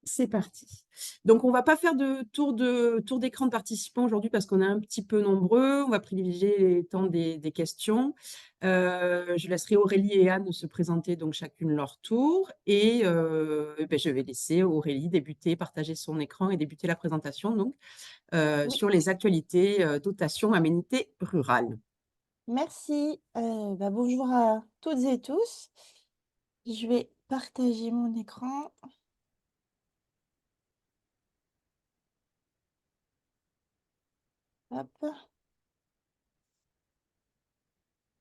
C'est parti. Donc on va pas faire de tour d'écran de participants aujourd'hui parce qu'on est un petit peu nombreux. On va privilégier les temps des questions. Je laisserai Aurélie et Anne se présenter donc chacune leur tour et beh, je vais laisser Aurélie débuter, partager son écran et débuter la présentation donc, Oui, sur les actualités, dotation aménité rurale. merci. Bonjour à toutes et tous. Je vais partager mon écran. Hop.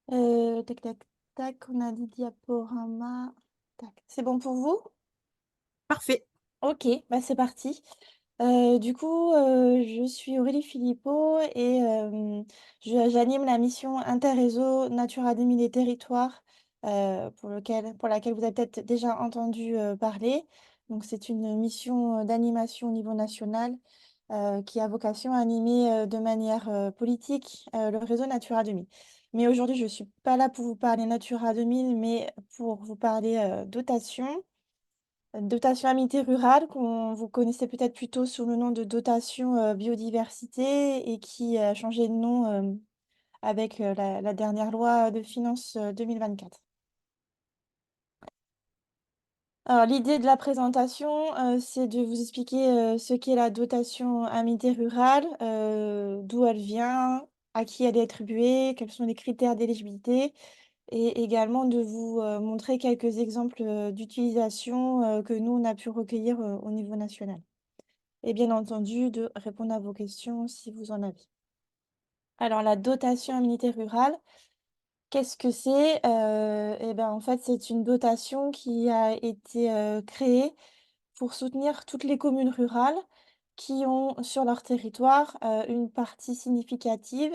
Tac, tac, tac. On a des diaporamas. Tac. C'est bon pour vous? Parfait. Ok, c'est parti. Je suis Aurélie Philippot et j'anime la mission Interréseau Natura 2000 et Territoires, pour laquelle vous avez peut-être déjà entendu parler. Donc, c'est une mission d'animation au niveau national qui a vocation à animer de manière politique le réseau Natura 2000. Mais aujourd'hui, je ne suis pas là pour vous parler Natura 2000, mais pour vous parler dotation. Dotation Amitié Rurale, qu'on vous connaissez peut-être plutôt sous le nom de dotation, biodiversité et qui a changé de nom, avec, la dernière loi de finances, 2024. Alors l'idée de la présentation, c'est de vous expliquer, ce qu'est la dotation Amitié Rurale, d'où elle vient, à qui elle est attribuée, quels sont les critères d'éligibilité et également de vous, montrer quelques exemples, d'utilisation, que nous on a pu recueillir, au niveau national. Et bien entendu, de répondre à vos questions si vous en avez. Alors, la dotation aménité rurale, qu'est-ce que c'est? En fait, c'est une dotation qui a été créée pour soutenir toutes les communes rurales qui ont sur leur territoire une partie significative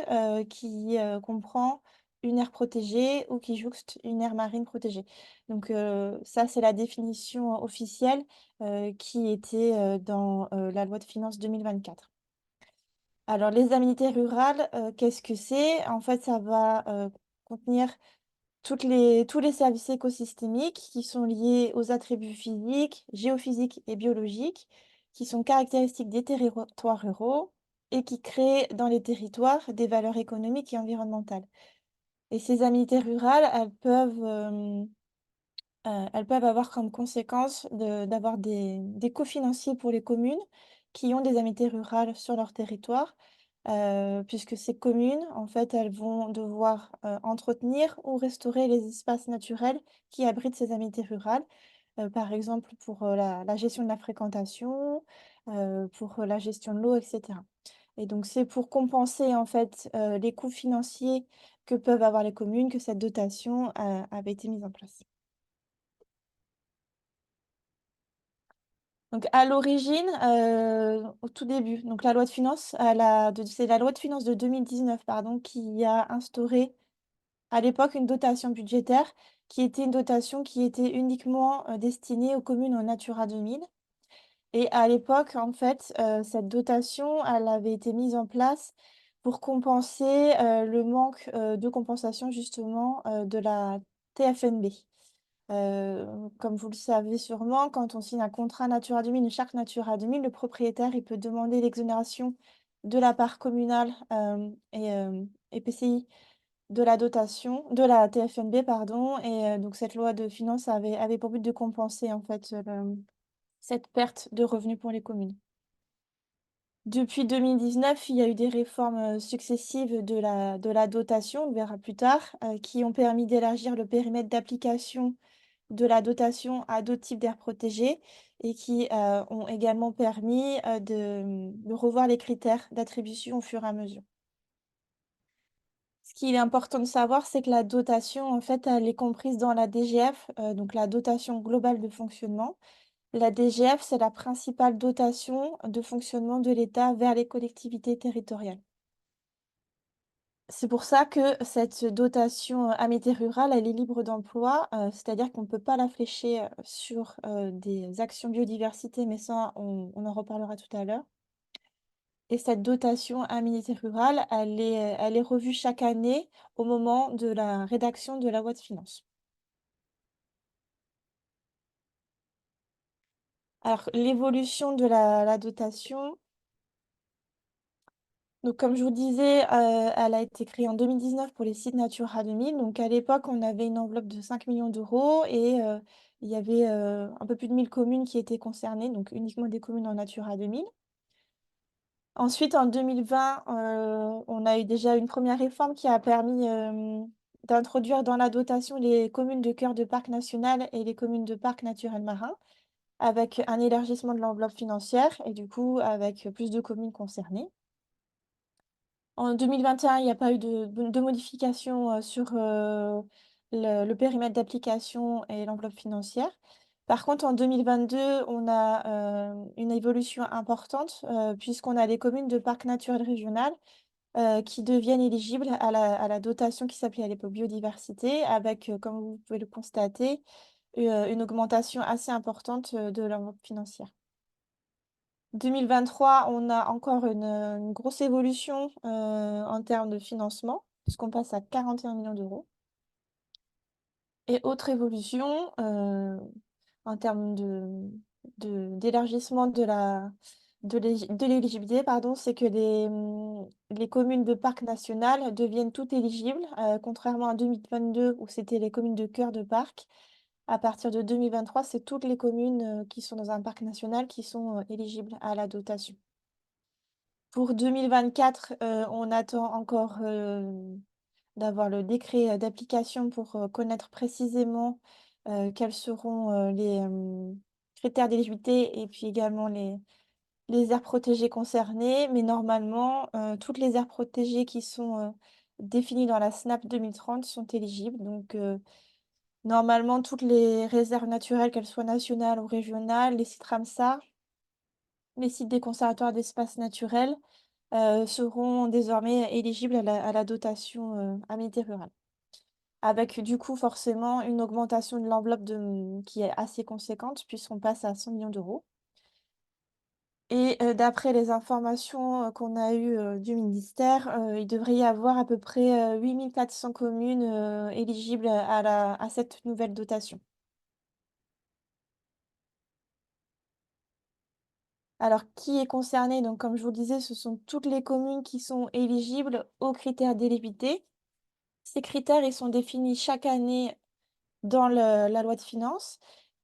qui comprend une aire protégée ou qui jouxte une aire marine protégée. Donc, ça, c'est la définition officielle qui était dans la loi de finances 2024. Alors, les aménités rurales, qu'est-ce que c'est? En fait, ça va contenir tous les services écosystémiques qui sont liés aux attributs physiques, géophysiques et biologiques, qui sont caractéristiques des territoires ruraux et qui créent dans les territoires des valeurs économiques et environnementales. Et ces aménités rurales, elles peuvent avoir comme conséquence d'avoir des cofinanciers pour les communes qui ont des aménités rurales sur leur territoire, puisque ces communes, en fait, elles vont devoir, entretenir ou restaurer les espaces naturels qui abritent ces aménités rurales. Par exemple, pour, la gestion de la fréquentation, pour, la gestion de l'eau et cetera. Et donc c'est pour compenser, en fait, les coûts financiers que peuvent avoir les communes que cette dotation, avait été mise en place. Donc à l'origine, au tout début, donc la loi de finances, c'est la loi de finances de 2019, pardon, qui a instauré à l'époque une dotation budgétaire qui était une dotation qui était uniquement, destinée aux communes en Natura 2000 et à l'époque, en fait, cette dotation, elle avait été mise en place pour compenser, le manque, de compensation justement, de la TFNB. Comme vous le savez sûrement, quand on signe un contrat Natura 2000, une charte Natura 2000, le propriétaire, il peut demander l'exonération de la part communale, et PCI de la dotation de la TFNB pardon et donc cette loi de finances avait pour but de compenser en fait, cette perte de revenus pour les communes. Depuis 2019, il y a eu des réformes, successives de la dotation, on le verra plus tard, qui ont permis d'élargir le périmètre d'application de la dotation à d'autres types d'aires protégées et qui, ont également permis, de revoir les critères d'attribution au fur et à mesure. Ce qu'il est important de savoir, c'est que la dotation, en fait, elle est comprise dans la DGF, donc la dotation globale de fonctionnement. La DGF, c'est la principale dotation de fonctionnement de l'État vers les collectivités territoriales. C'est pour ça que cette dotation, aménité rurale, elle est libre d'emploi, c'est-à-dire qu'on ne peut pas la flécher, sur, des actions biodiversité, mais ça, on en reparlera tout à l'heure. Et cette dotation aménité rurale, elle est revue chaque année au moment de la rédaction de la loi de finances. Alors, l'évolution de la dotation, donc comme je vous disais, elle a été créée en 2019 pour les sites Natura 2000. Donc à l'époque, on avait une enveloppe de 5 millions d'euros et il y avait, un peu plus de 1 000 communes qui étaient concernées, donc uniquement des communes en Natura 2000. Ensuite, en 2020, on a eu déjà une première réforme qui a permis, d'introduire dans la dotation les communes de cœur de parc national et les communes de parc naturel marin, avec un élargissement de l'enveloppe financière et du coup avec plus de communes concernées. En 2021, il n'y a pas eu de modification, sur, le périmètre d'application et l'enveloppe financière. Par contre, en 2022, on a, une évolution importante, puisqu'on a des communes de parc naturel régional, qui deviennent éligibles à la dotation qui s'appelait à l'époque biodiversité avec, comme vous pouvez le constater, une augmentation assez importante, de l'enveloppe financière. 2023, on a encore une grosse évolution, en termes de financement, puisqu'on passe à 41 millions d'euros. Et autre évolution, en termes d'élargissement de l'éligibilité, pardon, c'est que les communes de parc national deviennent toutes éligibles, contrairement à 2022 où c'était les communes de cœur de parc. À partir de 2023, c'est toutes les communes, qui sont dans un parc national qui sont, éligibles à la dotation. Pour 2024, on attend encore, d'avoir le décret, d'application pour, connaître précisément, quels seront, les, critères d'éligibilité et puis également les aires protégées concernées. Mais normalement, toutes les aires protégées qui sont, définies dans la SNAP 2030 sont éligibles. Donc, normalement, toutes les réserves naturelles, qu'elles soient nationales ou régionales, les sites Ramsar, les sites des conservatoires d'espaces naturels, seront désormais éligibles à la dotation, aménité rurale. Avec du coup forcément une augmentation de l'enveloppe qui est assez conséquente puisqu'on passe à 100 millions d'euros. Et d'après les informations, qu'on a eues, du ministère, il devrait y avoir à peu près, 8 400 communes, éligibles à cette nouvelle dotation. Alors qui est concerné? Donc comme je vous le disais, ce sont toutes les communes qui sont éligibles aux critères d'éligibilité. Ces critères, ils sont définis chaque année dans la loi de finances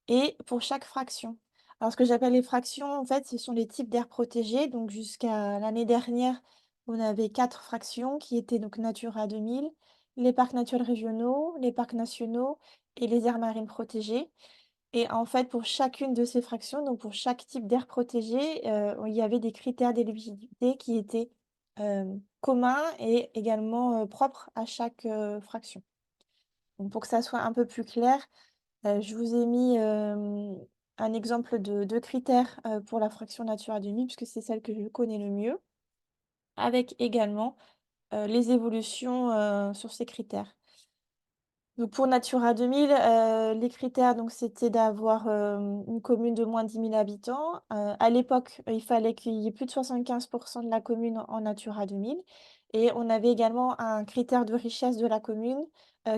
et pour chaque fraction. Alors ce que j'appelle les fractions, en fait, ce sont les types d'aires protégées. Donc jusqu'à l'année dernière, on avait 4 fractions qui étaient donc Natura 2000, les parcs naturels régionaux, les parcs nationaux et les aires marines protégées. Et en fait, pour chacune de ces fractions, donc pour chaque type d'aire protégée, il y avait des critères d'éligibilité qui étaient, communs et également, propres à chaque, fraction. Donc pour que ça soit un peu plus clair, je vous ai mis, un exemple de critères, pour la fraction Natura 2000 puisque c'est celle que je connais le mieux, avec également, les évolutions, sur ces critères. Donc pour Natura 2000, les critères donc c'était d'avoir, une commune de moins de 10 000 habitants. À l'époque, il fallait qu'il y ait plus de 75 de la commune en Natura 2000 et on avait également un critère de richesse de la commune,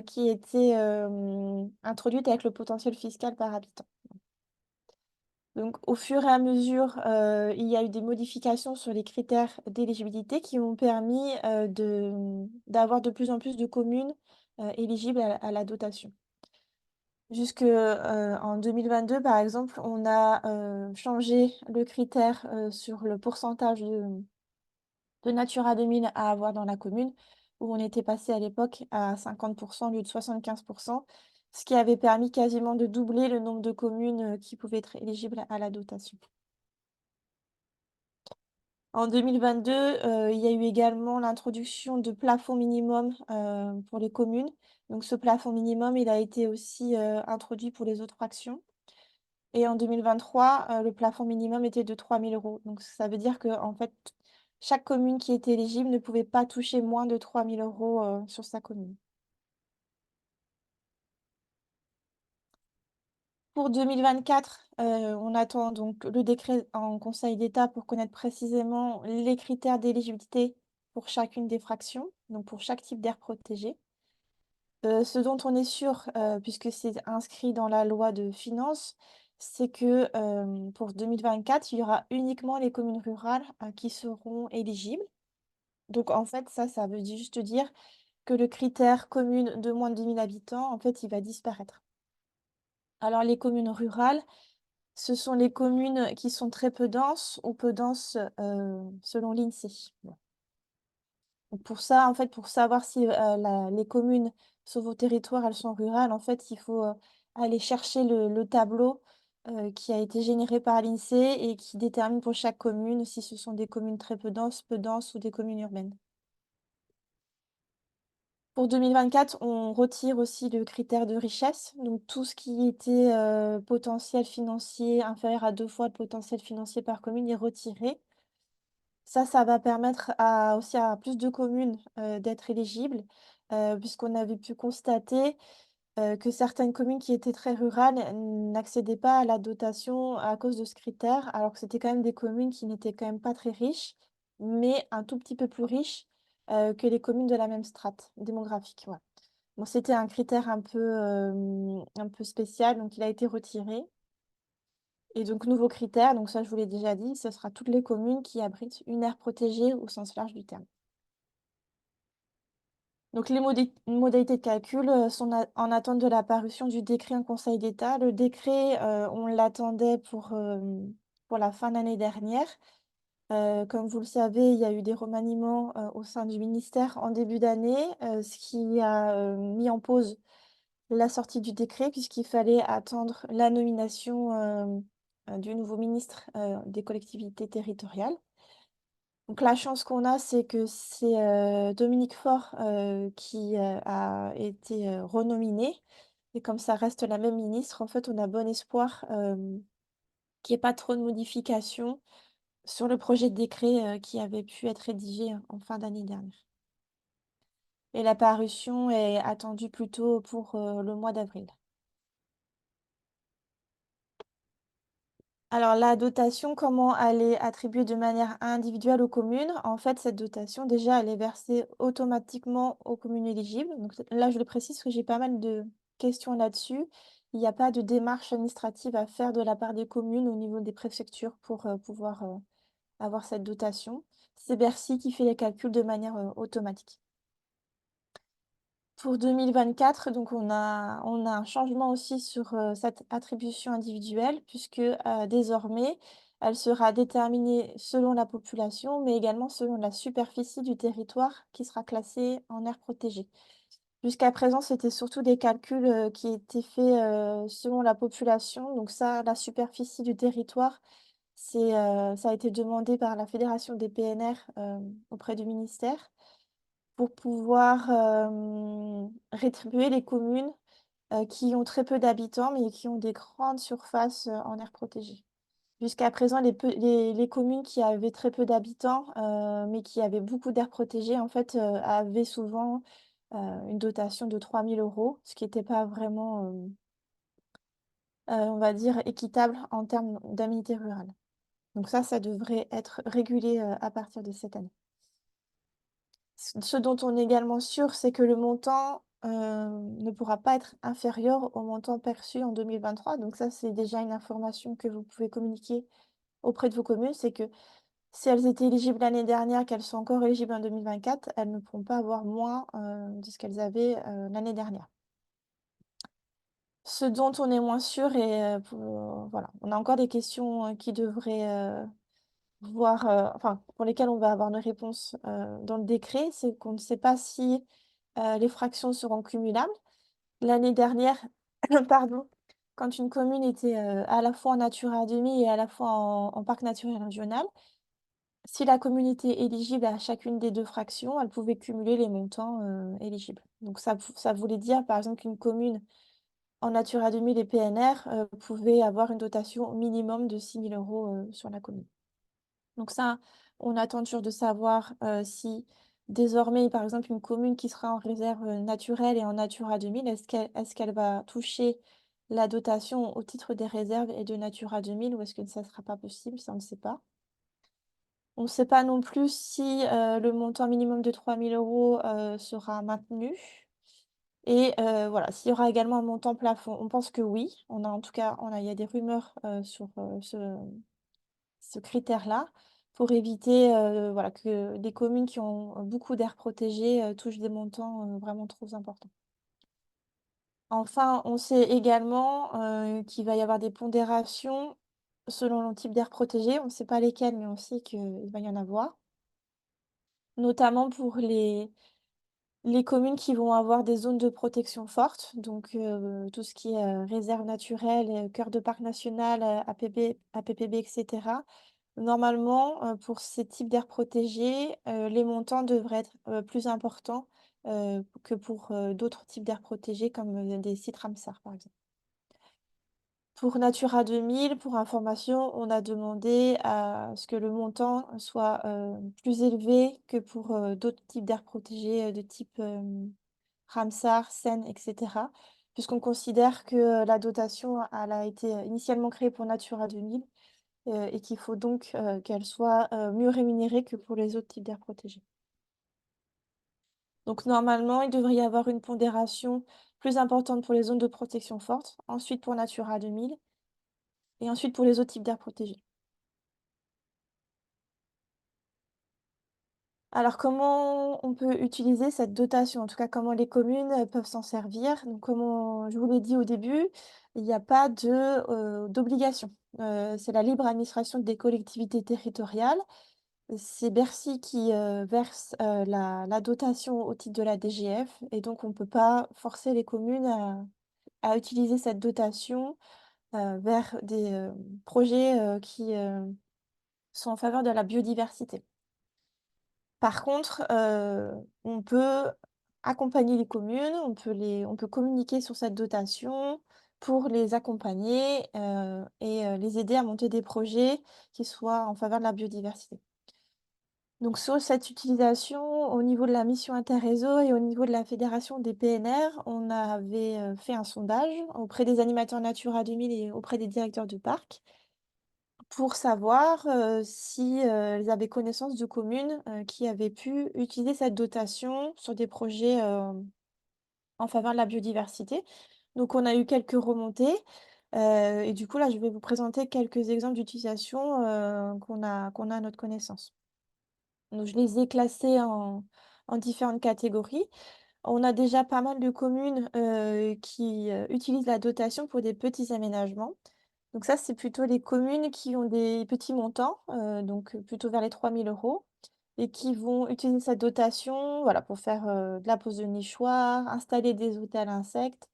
qui était, introduite avec le potentiel fiscal par habitant. Donc au fur et à mesure, il y a eu des modifications sur les critères d'éligibilité qui ont permis, d'avoir de plus en plus de communes, éligibles à la dotation. Jusque, en 2022, par exemple, on a, changé le critère, sur le pourcentage de Natura 2000 à avoir dans la commune, où on était passé à l'époque à 50 au lieu de 75, ce qui avait permis quasiment de doubler le nombre de communes, qui pouvaient être éligibles à la dotation. En 2022, il y a eu également l'introduction de plafonds minimum, pour les communes. Donc ce plafond minimum, il a été aussi, introduit pour les autres fractions. Et en 2023, le plafond minimum était de 3 000 €. Donc ça veut dire que en fait, chaque commune qui était éligible ne pouvait pas toucher moins de 3 000 €, sur sa commune. Pour 2024, on attend donc le décret en Conseil d'État pour connaître précisément les critères d'éligibilité pour chacune des fractions, donc pour chaque type d'aire protégée. Ce dont on est sûr, puisque c'est inscrit dans la loi de finances, c'est que pour 2024, il y aura uniquement les communes rurales qui seront éligibles. Donc en fait, ça veut juste dire que le critère commune de moins de 10 000 habitants, en fait, il va disparaître. Alors les communes rurales, ce sont les communes qui sont très peu denses ou peu denses selon l'INSEE. Bon. Donc pour ça, en fait, pour savoir si les communes sur vos territoires, elles sont rurales, en fait, il faut aller chercher le tableau qui a été généré par l'INSEE et qui détermine pour chaque commune si ce sont des communes très peu denses ou des communes urbaines. Pour 2024, on retire aussi le critère de richesse. Donc tout ce qui était potentiel financier inférieur à 2 fois le potentiel financier par commune est retiré. Ça va permettre aussi à plus de communes d'être éligibles, puisqu'on avait pu constater que certaines communes qui étaient très rurales n'accédaient pas à la dotation à cause de ce critère, alors que c'était quand même des communes qui n'étaient quand même pas très riches, mais un tout petit peu plus riches que les communes de la même strate démographique. Ouais. Bon, c'était un critère un peu spécial, donc il a été retiré. Et donc, nouveau critère, donc ça je vous l'ai déjà dit, ce sera toutes les communes qui abritent une aire protégée au sens large du terme. Donc les modalités de calcul sont en attente de la parution du décret en Conseil d'État. Le décret, on l'attendait pour la fin de l'année dernière. Comme vous le savez, il y a eu des remaniements au sein du ministère en début d'année, ce qui a mis en pause la sortie du décret puisqu'il fallait attendre la nomination du nouveau ministre des collectivités territoriales. Donc la chance qu'on a, c'est que c'est Dominique Faure qui a été renominé. Et comme ça reste la même ministre, en fait, on a bon espoir qu'il n'y ait pas trop de modifications sur le projet de décret qui avait pu être rédigé en fin d'année dernière. Et la parution est attendue plutôt pour le mois d'avril. Alors la dotation, comment elle est attribuée de manière individuelle aux communes? En fait, cette dotation, déjà, elle est versée automatiquement aux communes éligibles. Donc là, je le précise parce que j'ai pas mal de questions là-dessus. Il n'y a pas de démarche administrative à faire de la part des communes au niveau des préfectures pour pouvoir avoir cette dotation. C'est Bercy qui fait les calculs de manière automatique. Pour 2024, donc on a un changement aussi sur cette attribution individuelle, puisque désormais, elle sera déterminée selon la population, mais également selon la superficie du territoire qui sera classé en aire protégée. Jusqu'à présent, c'était surtout des calculs qui étaient faits selon la population. Donc ça, la superficie du territoire, ça a été demandé par la Fédération des PNR auprès du ministère pour pouvoir rétribuer les communes qui ont très peu d'habitants, mais qui ont des grandes surfaces en aire protégée. Jusqu'à présent, les communes qui avaient très peu d'habitants, mais qui avaient beaucoup d'aires protégées, en fait, avaient souvent une dotation de 3 000 €, ce qui n'était pas vraiment, on va dire, équitable en termes d'aménité rurale. Donc ça devrait être régulé à partir de cette année. Ce dont on est également sûr, c'est que le montant, ne pourra pas être inférieur au montant perçu en 2023. Donc ça, c'est déjà une information que vous pouvez communiquer auprès de vos communes. C'est que si elles étaient éligibles l'année dernière, qu'elles sont encore éligibles en 2024, elles ne pourront pas avoir moins, de ce qu'elles avaient, l'année dernière. Ce dont on est moins sûr et voilà, on a encore des questions, qui devraient, enfin, pour lesquelles on va avoir une réponse dans le décret, c'est qu'on ne sait pas si les fractions seront cumulables. L'année dernière, pardon, quand une commune était à la fois en Natura 2000 et à la fois en parc naturel régional, si la commune était éligible à chacune des deux fractions, elle pouvait cumuler les montants éligibles. Donc ça voulait dire, par exemple, qu'une commune en Natura 2000 et PNR pouvait avoir une dotation au minimum de 6 000 € sur la commune. Donc ça, on attend toujours de savoir si désormais, par exemple, une commune qui sera en réserve naturelle et en Natura 2000, est-ce qu'elle va toucher la dotation au titre des réserves et de Natura 2000 ou est-ce que ça ne sera pas possible? Ça, on ne sait pas. On ne sait pas non plus si le montant minimum de 3 000 € sera maintenu. Et voilà, s'il y aura également un montant plafond, on pense que oui. On a en tout cas il y a des rumeurs, sur, ce critère-là pour éviter, voilà, que des communes qui ont beaucoup d'aires protégées, touchent des montants, vraiment trop importants. Enfin, on sait également, qu'il va y avoir des pondérations selon le type d'aire protégée. On ne sait pas lesquelles, mais on sait qu'il va y en avoir, notamment pour les communes qui vont avoir des zones de protection fortes, donc tout ce qui est, réserve naturelle, cœur de parc national, APPB et cetera. Normalement, pour ces types d'aires protégées, les montants devraient être, plus importants, que pour, d'autres types d'aires protégées comme, des sites Ramsar, par exemple. Pour Natura 2000, pour information, on a demandé à ce que le montant soit, plus élevé que pour, d'autres types d'aires protégées, de type, Ramsar, Seine et cetera, puisqu'on considère que, la dotation, elle a été, initialement créée pour Natura 2000, et qu'il faut donc, qu'elle soit, mieux rémunérée que pour les autres types d'aires protégées. Donc normalement, il devrait y avoir une pondération plus importante pour les zones de protection forte, ensuite pour Natura 2000 et ensuite pour les autres types d'aires protégées. Alors comment on peut utiliser cette dotation? En tout cas, comment les communes, peuvent s'en servir? Donc comme je vous l'ai dit au début, il n'y a pas d'obligation. C'est la libre administration des collectivités territoriales. C'est Bercy qui, verse, la dotation au titre de la DGF et donc on ne peut pas forcer les communes à utiliser cette dotation, vers des, projets, qui, sont en faveur de la biodiversité. Par contre, on peut accompagner les communes, on peut communiquer sur cette dotation pour les accompagner, et les aider à monter des projets qui soient en faveur de la biodiversité. Donc sur cette utilisation, au niveau de la mission interréseau et au niveau de la fédération des PNR, on avait, fait un sondage auprès des animateurs Natura 2000 et auprès des directeurs de parcs pour savoir, si, ils avaient connaissance de communes, qui avaient pu utiliser cette dotation sur des projets, en faveur de la biodiversité. Donc on a eu quelques remontées, et du coup là, je vais vous présenter quelques exemples d'utilisation, qu'on a à notre connaissance. Donc je les ai classés en différentes catégories. On a déjà pas mal de communes, qui, utilisent la dotation pour des petits aménagements. Donc ça, c'est plutôt les communes qui ont des petits montants, donc plutôt vers les 3 000 € et qui vont utiliser cette dotation, voilà, pour faire, de la pose de nichoirs, installer des hôtels insectes,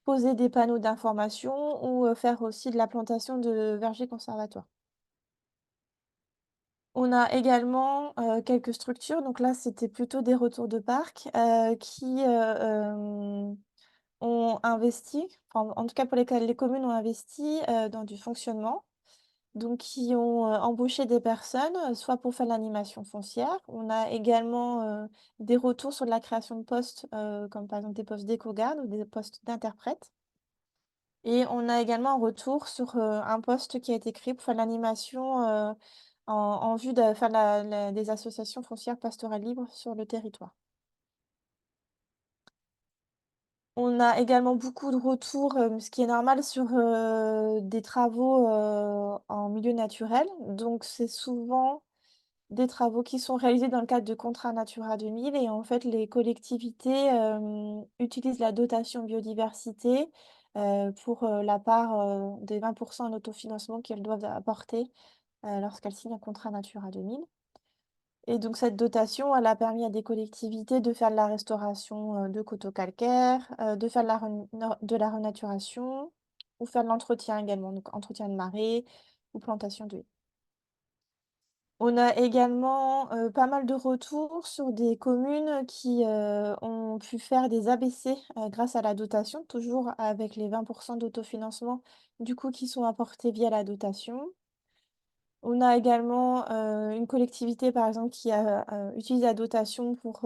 poser des panneaux d'information ou, faire aussi de la plantation de vergers conservatoires. On a également, quelques structures, donc là, c'était plutôt des retours de parc, qui, ont investi, enfin, en tout cas pour lesquels les communes ont investi, dans du fonctionnement. Donc qui ont, embauché des personnes, soit pour faire l'animation foncière. On a également, des retours sur de la création de postes, comme par exemple des postes d'éco-garde ou des postes d'interprètes. Et on a également un retour sur, un poste qui a été créé pour faire l'animation, en vue de faire des associations foncières pastorales libres sur le territoire. On a également beaucoup de retours, ce qui est normal sur, des travaux, en milieu naturel. Donc c'est souvent des travaux qui sont réalisés dans le cadre de contrats Natura 2000 et en fait les collectivités, utilisent la dotation biodiversité, pour, la part, des 20 en autofinancement qu'elles doivent apporter, lorsqu'elles signent un contrat Natura 2000. Et donc cette dotation, elle a permis à des collectivités de faire de la restauration, de coteaux calcaires, de faire de la renaturation ou faire de l'entretien également, donc entretien de marais ou plantation de haies. On a également, pas mal de retours sur des communes qui, ont pu faire des ABC, grâce à la dotation, toujours avec les 20 d'autofinancement, du coup, qui sont apportés via la dotation. On a également, une collectivité, par exemple, qui a, utilisé la dotation pour,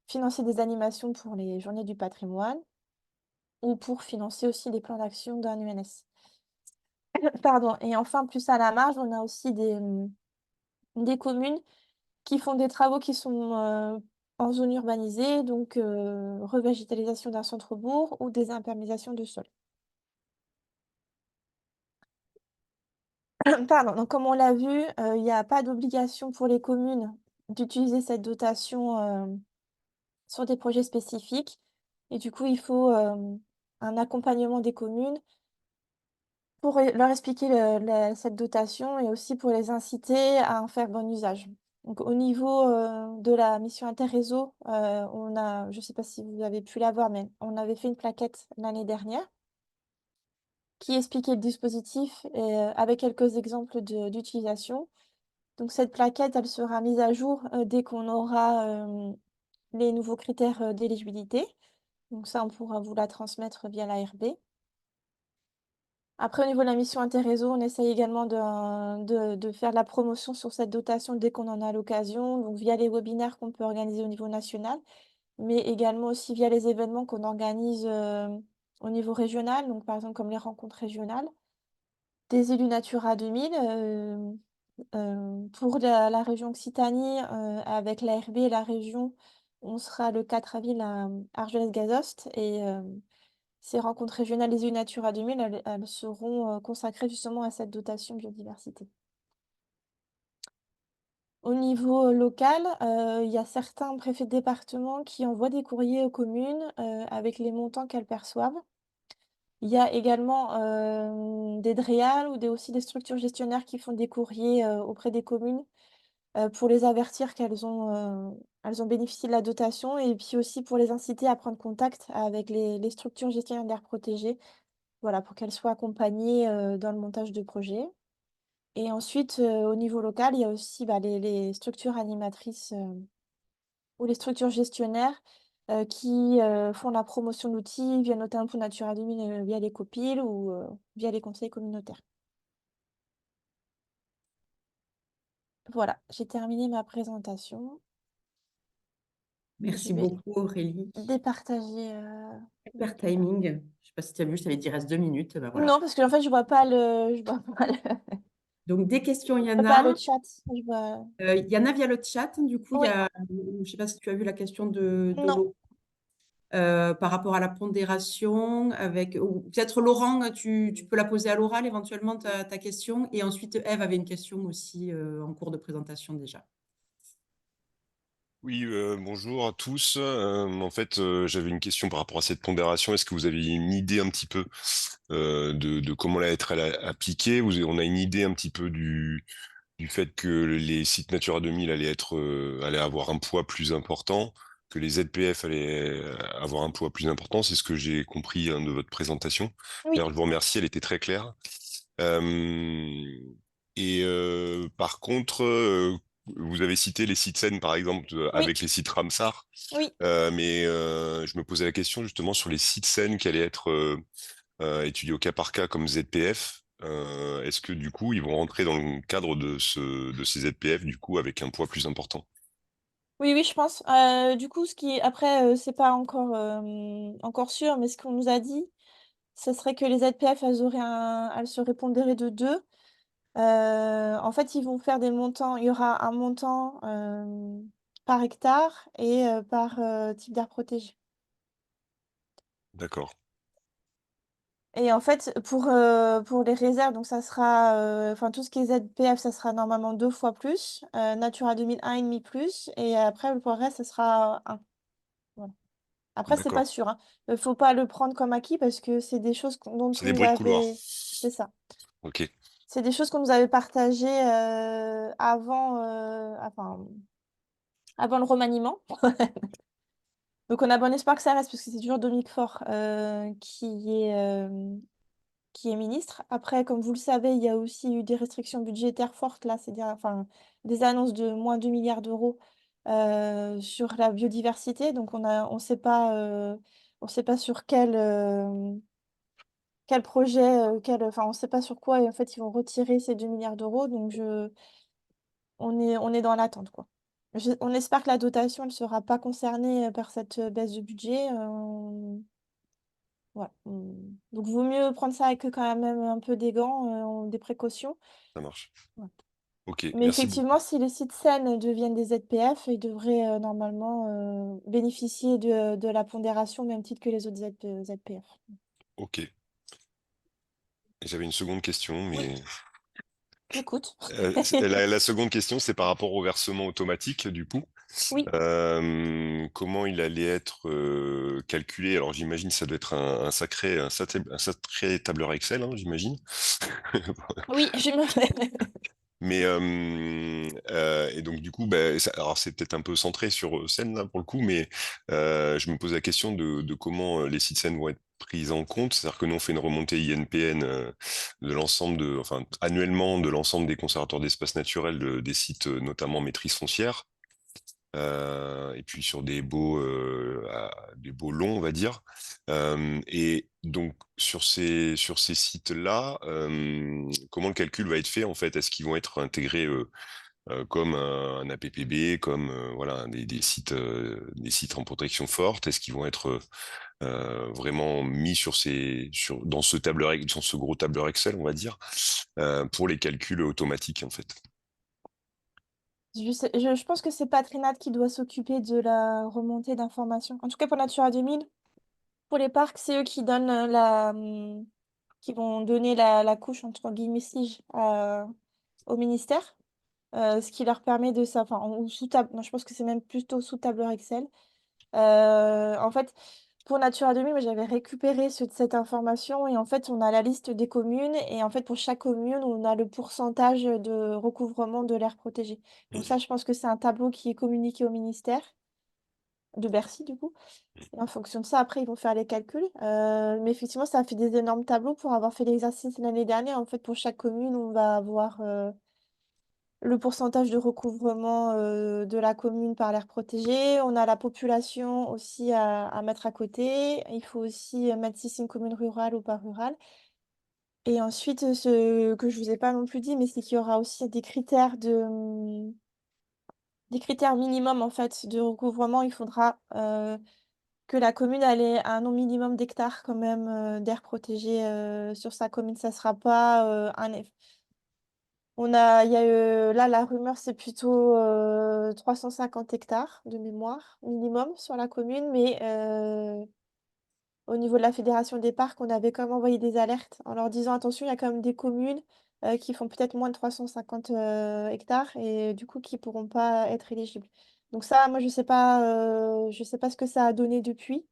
financer des animations pour les Journées du patrimoine ou pour financer aussi les plans d'action d'un UNS. Pardon et enfin, plus à la marge, on a aussi des communes qui font des travaux qui sont, en zone urbanisée, donc revégétalisation d'un centre-bourg ou désimperméabilisation de sol. Pardon, donc comme on l'a vu, il n'y a pas d'obligation pour les communes d'utiliser cette dotation, sur des projets spécifiques et du coup, il faut, un accompagnement des communes pour, leur expliquer cette dotation et aussi pour les inciter à en faire bon usage. Donc au niveau, de la mission interréseau, on a je ne sais pas si vous avez pu la voir, mais on avait fait une plaquette l'année dernière qui expliquait le dispositif et avec quelques exemples d'utilisation. Donc cette plaquette, elle sera mise à jour, dès qu'on aura, les nouveaux critères, d'éligibilité. Donc ça, on pourra vous la transmettre via l'ARB. Après, au niveau de la mission interréseau, on essaye également de faire de la promotion sur cette dotation dès qu'on en a l'occasion, donc via les webinaires qu'on peut organiser au niveau national, mais également aussi via les événements qu'on organise, au niveau régional, donc par exemple comme les rencontres régionales. Des élus Natura 2000, pour la région Occitanie, avec l'ARB et la région, on sera le 4 avril à Argelès-Gazost et ces rencontres régionales des élus Natura 2000, elles seront, consacrées justement à cette dotation biodiversité. Au niveau, local, il y a certains préfets de département qui envoient des courriers aux communes, avec les montants qu'elles perçoivent. Il y a également, des DREAL ou aussi des structures gestionnaires qui font des courriers, auprès des communes, pour les avertir elles ont bénéficié de la dotation et puis aussi pour les inciter à prendre contact avec les structures gestionnaires d'aires protégées, voilà, pour qu'elles soient accompagnées, dans le montage de projets. Et ensuite, au niveau local, il y a aussi, bah, les structures animatrices, ou les structures gestionnaires, qui, font la promotion d'outils via notamment pour Natura 2000, via les copiles ou, via les conseils communautaires. Voilà, j'ai terminé ma présentation. Je Merci vais beaucoup, Aurélie. départager, Super l'écran. timing. Je ne sais pas si tu as vu, je t'avais dit reste 2 minutes. Ben voilà. Non, parce qu'en fait, Donc, des questions, il y je en vois pas le a. chat. Je vois Il y en a via le chat. Du coup, il y oui, a, je ne sais pas si tu as vu la question de non. Laurent par rapport à la pondération. Ou peut-être Laurent, tu peux la poser à l'oral éventuellement, ta question. Et ensuite, Eve avait une question aussi en cours de présentation déjà. Oui, bonjour à tous. J'avais une question par rapport à cette pondération. Est-ce que vous avez une idée un petit peu de comment elle va être appliquée? On a une idée un petit peu du fait que les sites Natura 2000 allaient avoir un poids plus important, que les ZPF allaient avoir un poids plus important. C'est ce que j'ai compris hein, de votre présentation. Oui, D'ailleurs, je vous remercie, elle était très claire. Euh, Par contre, vous avez cité les sites SEN, par exemple, oui, avec les sites Ramsar. oui. Je me posais la question justement sur les sites SEN qui allaient être étudiés au cas par cas comme ZPF. Est-ce que du coup, ils vont rentrer dans le cadre de ces ZPF, du coup, avec un poids plus important? Oui, oui, je pense. Du coup, après, c'est pas encore sûr, mais ce qu'on nous a dit, ce serait que les ZPF, elles seraient pondérées de 2. En fait, ils vont faire des montants. Il y aura un montant, par hectare et par, type d'aire protégée. D'accord, Et en fait, pour les réserves, donc ça sera, enfin tout ce qui est ZPF, ça sera normalement 2 fois plus, Natura 2000, 1,5 plus et après pour le reste, ça sera 1. Voilà. Après, c'est pas d'accord. sûr, hein. Faut pas le prendre comme acquis parce que c'est des choses dont C'est on des nous bruits de couloir. avait c'est ça. Ok, C'est des choses qu'on nous avait partagées, avant le remaniement. Donc on a bon espoir que ça reste parce que c'est toujours Dominique Faure, qui est ministre. Après, comme vous le savez, il y a aussi eu des restrictions budgétaires fortes là, c'est-à-dire enfin des annonces de moins 2 milliards d'euros sur la biodiversité. Donc on sait pas sur quel projet, enfin on sait pas sur quoi et en fait ils vont retirer ces 2 milliards d'euros. Donc on est dans l'attente quoi. On espère que la dotation ne sera pas concernée par cette baisse de budget. Ouais, donc vaut mieux prendre ça avec quand même un peu des gants, des précautions. ça marche. Ouais. Ok, Mais merci beaucoup. effectivement, si les sites SEN deviennent des ZPF, ils devraient normalement bénéficier de la pondération au même titre que les autres ZPF. Ok. J'avais une seconde question, Oui, mais j'écoute. la seconde question, c'est par rapport au versement automatique, du coup. Oui, Comment il allait être calculé? Alors j'imagine que ça doit être un sacré tableur Excel, hein, j'imagine. oui, je me... Mais et donc du coup, bah, alors c'est peut-être un peu centré sur Scène là pour le coup, mais je me pose la question de comment les sites Scène vont être pris en compte. C'est-à-dire que nous on fait une remontée INPN de l'ensemble enfin annuellement de l'ensemble des conservateurs d'espaces naturels des sites, notamment maîtrise foncière. Et puis sur des baux longs, on va dire. Et donc sur ces sites-là, comment le calcul va être fait en fait? Est-ce qu'ils vont être intégrés comme un APPB, comme voilà des sites en protection forte? Est-ce qu'ils vont être vraiment mis dans dans ce gros tableur Excel, on va dire, pour les calculs automatiques en fait? je pense que c'est Patrinat qui doit s'occuper de la remontée d'informations. En tout cas, pour Natura 2000, pour les parcs, c'est eux qui donnent qui vont donner la couche, entre guillemets, SIG au ministère. Ce qui leur permet de ça, enfin, ou sous table, non, je pense que c'est même plutôt sous tableur Excel. En fait, pour Natura 2000, moi, j'avais récupéré cette information et en fait, on a la liste des communes et en fait, pour chaque commune, on a le pourcentage de recouvrement de l'aire protégée. Donc ça, je pense que c'est un tableau qui est communiqué au ministère de Bercy, du coup. Et en fonction de ça, après, ils vont faire les calculs. Mais effectivement, ça a fait des énormes tableaux pour avoir fait l'exercice l'année dernière. En fait, pour chaque commune, on va avoir le pourcentage de recouvrement de la commune par l'aire protégée. On a la population aussi à mettre à côté. Il faut aussi mettre si c'est une commune rurale ou pas rurale. Et ensuite, ce que je vous ai pas non plus dit, mais c'est qu'il y aura aussi des critères minimums en fait de recouvrement. Il faudra que la commune elle ait un nombre minimum d'hectares quand même d'aire protégée sur sa commune. Ça sera pas il y a là, la rumeur, c'est plutôt 350 hectares de mémoire minimum sur la commune, mais au niveau de la Fédération des parcs, on avait quand même envoyé des alertes en leur disant attention, il y a quand même des communes qui font peut-être moins de 350 hectares et du coup qui pourront pas être éligibles. Donc ça, moi, je sais pas ce que ça a donné depuis.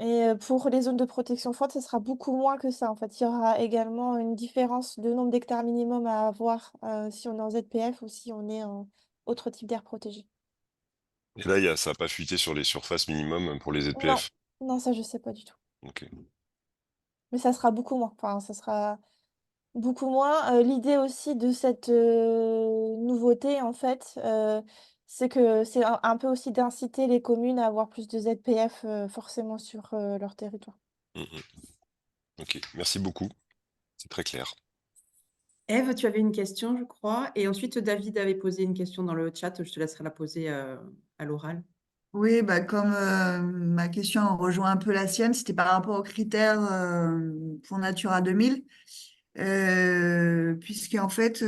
Et pour les zones de protection forte, ce sera beaucoup moins que ça. En fait, il y aura également une différence de nombre d'hectares minimum à avoir si on est en ZPF ou si on est en autre type d'aire protégée. Et là, ça n'a pas fuité sur les surfaces minimum pour les Non, ZPF. non, ça je sais pas du tout. Ok. Mais ça sera beaucoup moins. Enfin, ça sera beaucoup moins. L'idée aussi de cette nouveauté, en fait, c'est que c'est un peu aussi d'inciter les communes à avoir plus de ZPF forcément sur leur territoire. Mhm. Ok, merci beaucoup. C'est très clair. Ève, tu avais une question, je crois. Et ensuite, David avait posé une question dans le chat. Je te laisserai la poser à l'oral. Oui, bah comme ma question rejoint un peu la sienne, c'était par rapport aux critères pour Natura 2000, puisqu'en fait,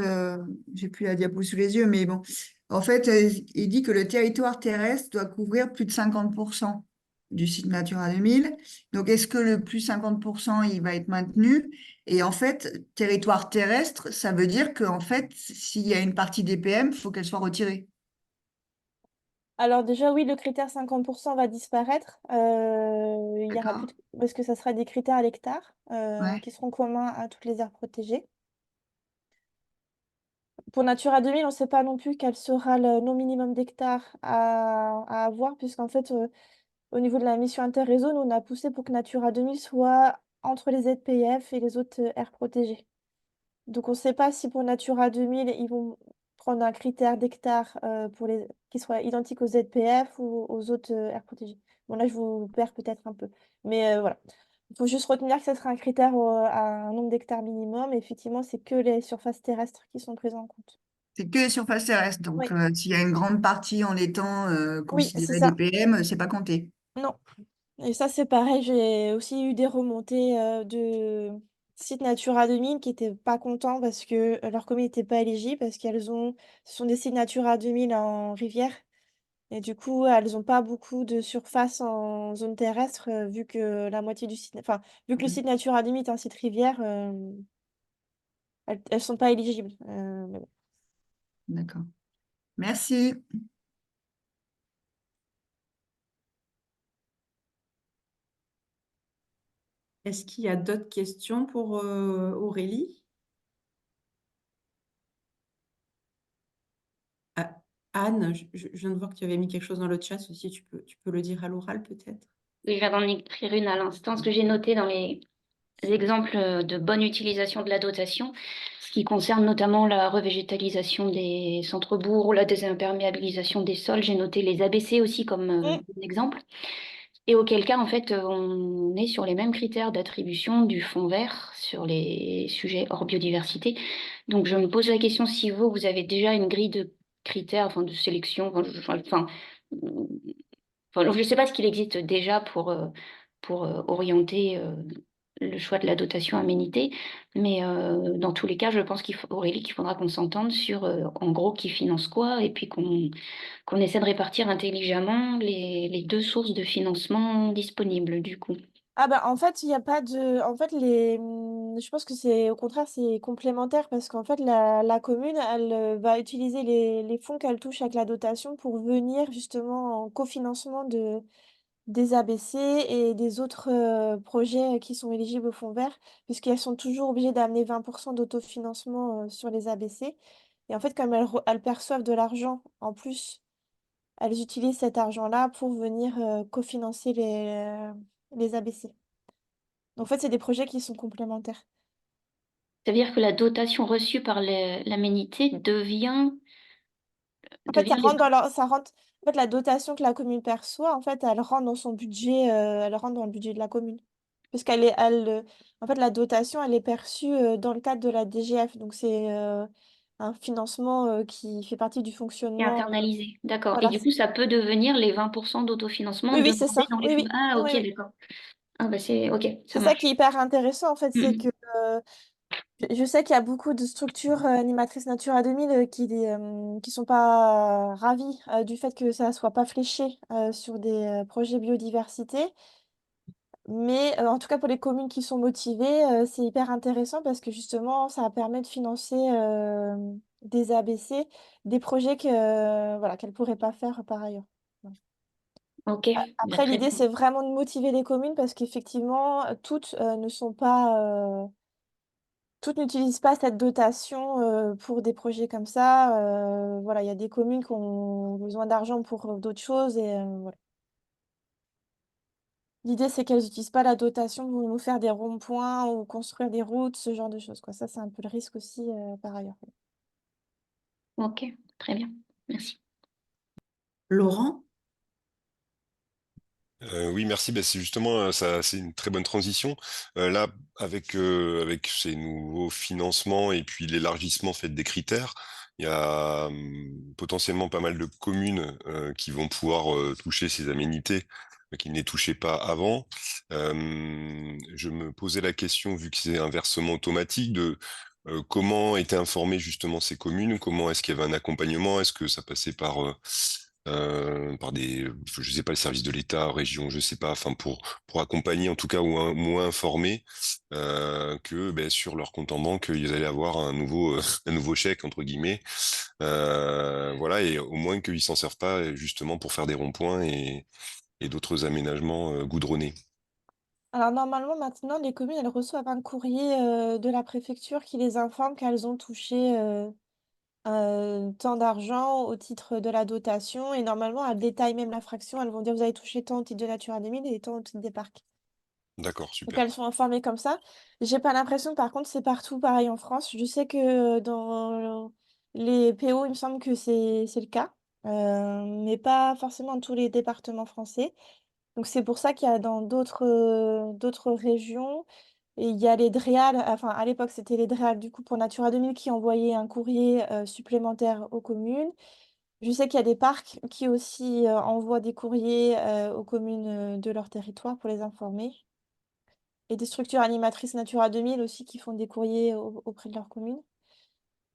j'ai plus la diapo sous les yeux, mais bon, en fait, il dit que le territoire terrestre doit couvrir plus de 50% du site Natura 2000. Donc, est-ce que le plus 50%, il va être maintenu? Et en fait, territoire terrestre, ça veut dire qu'en fait, s'il y a une partie DPM, il faut qu'elle soit retirée. Alors déjà, oui, le critère 50% va disparaître. Il y aura plus D'accord? parce que ça sera des critères à l'hectare Ouais. qui seront communs à toutes les aires protégées. Pour Natura 2000, on ne sait pas non plus quel sera le non minimum d'hectares à avoir, puisqu'en fait, au niveau de la mission interréseau, nous, on a poussé pour que Natura 2000 soit entre les ZPF et les autres aires protégées. Donc, on ne sait pas si pour Natura 2000, ils vont prendre un critère d'hectare qui soit identique aux ZPF ou aux autres aires protégées. Bon, là, je vous perds peut-être un peu. Mais voilà. Il faut juste retenir que ce sera un critère à un nombre d'hectares minimum. Et effectivement, c'est que les surfaces terrestres qui sont prises en compte. C'est que les surfaces terrestres. Donc, Oui, s'il y a une grande partie en étant oui, c'est considérée des ça. PM, c'est pas compté. Non. Et ça, c'est pareil. J'ai aussi eu des remontées sites Natura 2000 qui étaient pas contents parce que leur commune n'était pas éligible, parce ce sont des sites Natura 2000 en rivière. Et du coup, elles n'ont pas beaucoup de surface en zone terrestre, vu que la moitié du site, enfin, vu que le Mm. site Natura 2000 est un site rivière, elles sont pas éligibles. Mais bon. D'accord. Merci. Est-ce qu'il y a d'autres questions pour Aurélie? Ah, Anne, je viens de voir que tu avais mis quelque chose dans le chat aussi. Tu peux le dire à l'oral peut-être? Oui, je viens d'en écrire une à l'instant. Ce que j'ai noté dans les exemples de bonne utilisation de la dotation, ce qui concerne notamment la revégétalisation des centres-bourgs, la désimperméabilisation des sols, j'ai noté les ABC aussi comme exemple. Et auquel cas, en fait, on est sur les mêmes critères d'attribution du fonds vert sur les sujets hors biodiversité. Donc, je me pose la question si vous avez déjà une grille de critères, enfin, de sélection, je ne sais pas ce qu'il existe déjà pour orienter le choix de la dotation aménité, mais dans tous les cas, je pense Aurélie, qu'il faudra qu'on s'entende sur, en gros, qui finance quoi, et puis qu'on essaie de répartir intelligemment les deux sources de financement disponibles, du coup. Ah bah en fait, il y a pas de. En fait, je pense que c'est au contraire, c'est complémentaire parce qu'en fait, la commune, elle va utiliser les fonds qu'elle touche avec la dotation pour venir justement en cofinancement des ABC et des autres projets qui sont éligibles au fonds vert, puisqu'elles sont toujours obligées d'amener 20% d'autofinancement sur les ABC. Et en fait, comme elles perçoivent de l'argent en plus, elles utilisent cet argent-là pour venir cofinancer les ABC. Donc, en fait, c'est des projets qui sont complémentaires. Ça veut dire que la dotation reçue par l'aménité En fait, devient les... en fait, la dotation que la commune perçoit, en fait, elle rentre dans son budget, elle rentre dans le budget de la commune. En fait, la dotation, elle est perçue dans le cadre de la DGF. Donc, c'est un financement qui fait partie du est fonctionnement. internalisée. D'accord. Et Voilà. du coup, ça peut devenir les 20% d'autofinancement Oui, oui, c'est demandés ça. dans les Oui, fonds. oui. Ah, Oui, ok, oui. d'accord. Ah, bah c'est... Ok, ça C'est ça qui marche. est hyper intéressant, en fait, c'est que Mhm. je sais qu'il y a beaucoup de structures animatrices Natura 2000 qui sont pas ravies du fait que ça soit pas fléché sur des projets biodiversité. Mais en tout cas, pour les communes qui sont motivées, c'est hyper intéressant parce que justement, ça permet de financer des ABC, des projets voilà, qu'elles ne pourraient pas faire par ailleurs. Voilà. Ok, bah, Après, très l'idée, bien. c'est vraiment de motiver les communes parce qu'effectivement, toutes ne sont pas toutes n'utilisent pas cette dotation pour des projets comme ça. Voilà, il y a des communes qui ont besoin d'argent pour d'autres choses et voilà. L'idée, c'est qu'elles n'utilisent pas la dotation pour nous faire des ronds-points ou construire des routes, ce genre de choses, quoi. Ça, c'est un peu le risque aussi par ailleurs. Ok, très bien. Merci. Laurent? Oui, merci. Ben, c'est justement ça, c'est une très bonne transition. Là, avec ces nouveaux financements et puis l'élargissement fait des critères, il y a potentiellement pas mal de communes qui vont pouvoir toucher ces aménités qui ne les touchaient pas avant. Je me posais la question, vu que c'est un versement automatique, de comment étaient informées justement ces communes, comment est-ce qu'il y avait un accompagnement, est-ce que ça passait par des, je sais pas, le service de l'État, région, je sais pas, enfin pour accompagner en tout cas ou moins informer que ben, sur leur compte en banque ils allaient avoir un nouveau un nouveau chèque entre guillemets, voilà, et au moins qu'ils s'en servent pas justement pour faire des ronds-points et d'autres aménagements goudronnés. Alors normalement, maintenant, les communes, elles reçoivent un courrier de la préfecture qui les informe qu'elles ont touché tant d'argent au titre de la dotation. Et normalement, elles détaillent même la fraction. Elles vont dire, vous avez touché tant au titre de Natura 2000 et tant au titre des parcs. D'accord, Donc super. elles sont informées comme ça. J'ai pas l'impression, par contre, c'est partout pareil en France. Je sais que dans les PO, il me semble que c'est le cas, mais pas forcément dans tous les départements français. Donc c'est pour ça qu'il y a dans d'autres régions, et il y a les DREAL, enfin à l'époque c'était les DREAL du coup pour Natura 2000 qui envoyaient un courrier supplémentaire aux communes. Je sais qu'il y a des parcs qui aussi envoient des courriers aux communes de leur territoire pour les informer. et des structures animatrices Natura 2000 aussi qui font des courriers auprès de leur commune.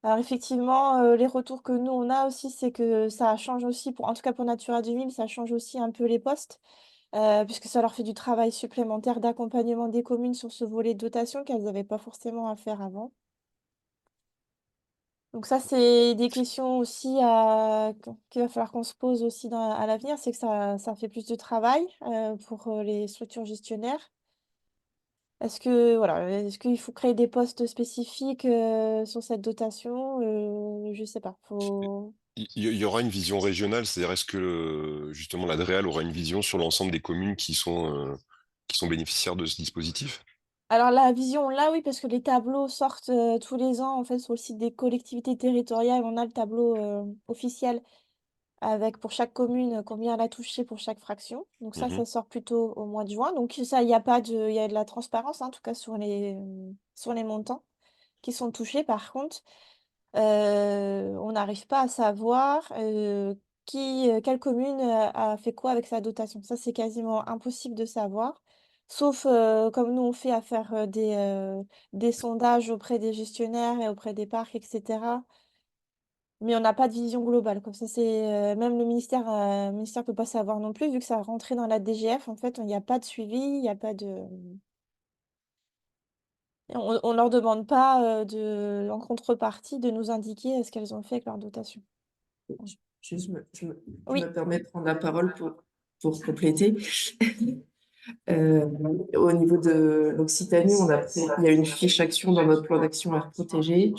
Alors effectivement, les retours que nous on a aussi, c'est que ça change aussi en tout cas pour Natura 2000, ça change aussi un peu les postes, puisque ça leur fait du travail supplémentaire d'accompagnement des communes sur ce volet de dotation qu'elles n'avaient pas forcément à faire avant. Donc ça, c'est des questions aussi qu'il va falloir qu'on se pose aussi à l'avenir, c'est que ça fait plus de travail pour les structures gestionnaires. Est-ce qu'il faut créer des postes spécifiques sur cette dotation? Je sais pas. Il y aura une vision régionale, c'est-à-dire est-ce que justement l'Adréal aura une vision sur l'ensemble des communes qui sont bénéficiaires de ce dispositif? Alors la vision, là, oui, parce que les tableaux sortent tous les ans en fait sur le site des collectivités territoriales. On a le tableau officiel avec pour chaque commune combien elle a touché pour chaque fraction. Donc ça Mhm. sort plutôt au mois de juin. Donc ça, il y a de la transparence, hein, en tout cas sur les montants qui sont touchés. Par contre, on n'arrive pas à savoir quelle commune a fait quoi avec sa dotation. Ça, c'est quasiment impossible de savoir. Sauf comme nous on fait à faire des sondages auprès des gestionnaires et auprès des parcs, etc. Mais on n'a pas de vision globale. Comme ça, même le ministère peut pas savoir non plus, vu que ça a rentré dans la DGF, en fait, il n'y a pas de suivi, il n'y a pas de. On leur demande pas en contrepartie de nous indiquer ce qu'elles ont fait avec leur dotation. Juste, je Oui, me permets de prendre la parole pour compléter. Au niveau de l'Occitanie, il y a une fiche action dans notre plan d'action à protéger.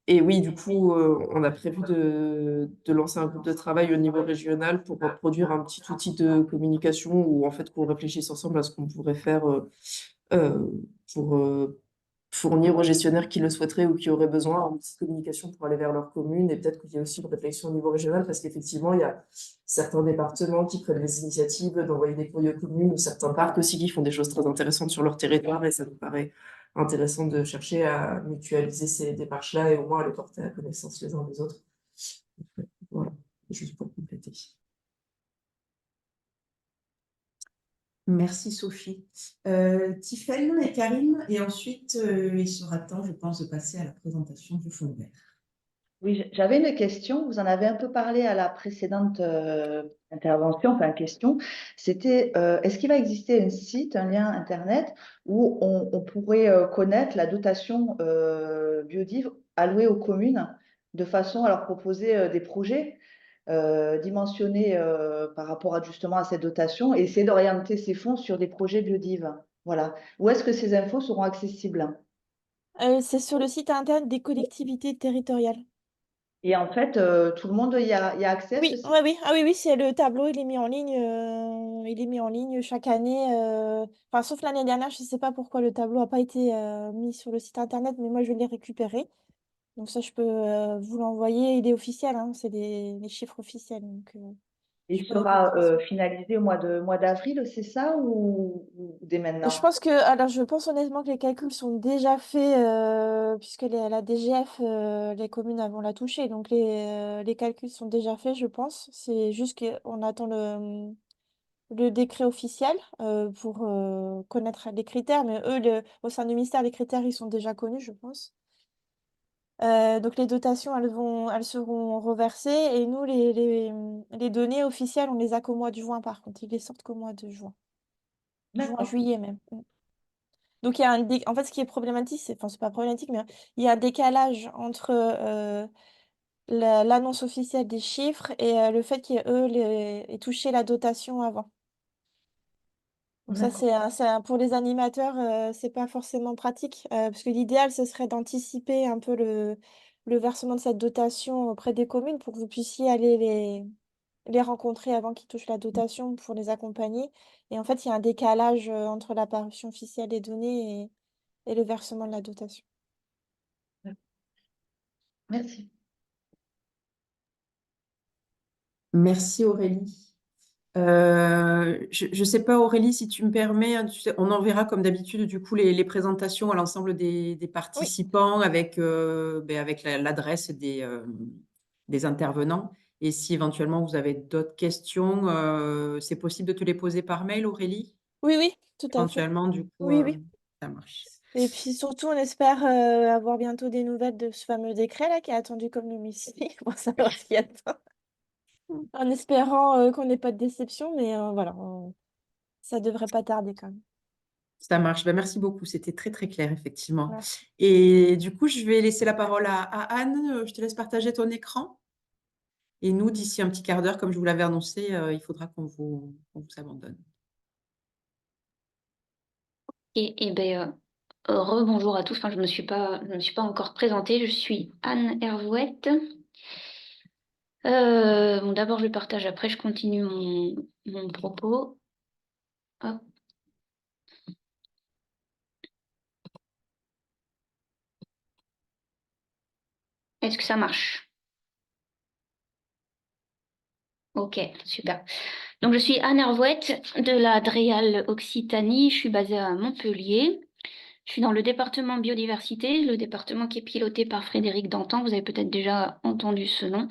Et oui, du coup, on a prévu de lancer un groupe de travail au niveau régional pour produire un petit outil de communication où en fait qu'on réfléchisse ensemble à ce qu'on pourrait faire euh, pour fournir aux gestionnaires qui le souhaiteraient ou qui auraient besoin un outil de communication pour aller vers leur commune. Et peut-être qu'il y a aussi une réflexion au niveau régional parce qu'effectivement, il y a certains départements qui prennent des initiatives d'envoyer des courriers aux communes ou certains parcs aussi qui font des choses très intéressantes sur leur territoire et ça nous paraît intéressant de chercher à mutualiser ces démarches-là et au moins à les porter à la connaissance les uns des autres. Voilà, juste pour compléter. Merci Sophie. Tiffaine et Karine, et ensuite il sera temps, je pense, de passer à la présentation du fonds vert. Oui, j'avais une question. Vous en avez un peu parlé à la précédente intervention, enfin question. C'était, est-ce qu'il va exister un site, un lien Internet où on pourrait connaître la dotation biodive allouée aux communes de façon à leur proposer des projets dimensionnés par rapport à, justement à cette dotation et essayer d'orienter ces fonds sur des projets biodives. Voilà. Où est-ce que ces infos seront accessibles? c'est sur le site internet des collectivités territoriales. Et en fait, tout le monde y a accès à ce Oui, site? ouais, oui, ah oui, oui, c'est le tableau, il est mis en ligne chaque année. Enfin, sauf l'année dernière, je ne sais pas pourquoi le tableau n'a pas été mis sur le site internet, mais moi je l'ai récupéré. Donc ça, je peux vous l'envoyer. Il est officiel, hein, c'est les chiffres officiels. Donc, je Il peux récupérer sera ça. finalisé au mois d'avril, c'est ça, ou dès maintenant? Alors je pense honnêtement que les calculs sont déjà faits, puisque la DGF, les communes vont la toucher. Donc les calculs sont déjà faits, je pense. C'est juste qu'on attend le décret officiel pour connaître les critères. Mais eux, au sein du ministère, les critères, ils sont déjà connus, je pense. Donc les dotations, elles seront reversées. Et nous, les données officielles, on les a qu'au mois de juin, par contre. Ils les sortent qu'au mois de juin. Juin, D'accord. juillet même. Donc il y a en fait, ce qui est problématique, c'est pas problématique, mais il y a un décalage entre l'annonce officielle des chiffres et le fait qu'eux aient touché la dotation avant. Donc ça, D'accord. pour les animateurs, c'est pas forcément pratique, parce que l'idéal, ce serait d'anticiper un peu le versement de cette dotation auprès des communes pour que vous puissiez aller les rencontrer avant qu'ils touchent la dotation pour les accompagner. Et en fait, il y a un décalage entre la parution officielle des données et le versement de la dotation. Merci. Merci Aurélie. Je ne sais pas Aurélie, si tu me permets, hein, on enverra comme d'habitude du coup les présentations à l'ensemble des Oui, participants avec, avec l'adresse des intervenants. Et si éventuellement vous avez d'autres questions, c'est possible de te les poser par mail, Aurélie? Oui, oui, tout à fait. Éventuellement, du coup, Oui, oui. ça marche. Et puis surtout, on espère avoir bientôt des nouvelles de ce fameux décret là qui est attendu comme le Messie pour savoir ce qu'il y a dedans. En espérant qu'on n'ait pas de déception, mais voilà, ça devrait pas tarder quand même. Ça marche. Ben, merci beaucoup. C'était très, très clair, effectivement. Merci. Et du coup, je vais laisser la parole à Anne. Je te laisse partager ton écran. Et nous, d'ici un petit quart d'heure, comme je vous l'avais annoncé, il faudra qu'on vous abandonne. Et ben, rebonjour à tous. Enfin, je me suis pas encore présentée. Je suis Anne Hervouette. Bon, d'abord, je partage. Après, je continue mon propos. Hop. Est-ce que ça marche? Ok, super. Donc, je suis Anne Hervouette de la DREAL Occitanie. Je suis basée à Montpellier. Je suis dans le département biodiversité, le département qui est piloté par Frédéric Dantan. Vous avez peut-être déjà entendu ce nom.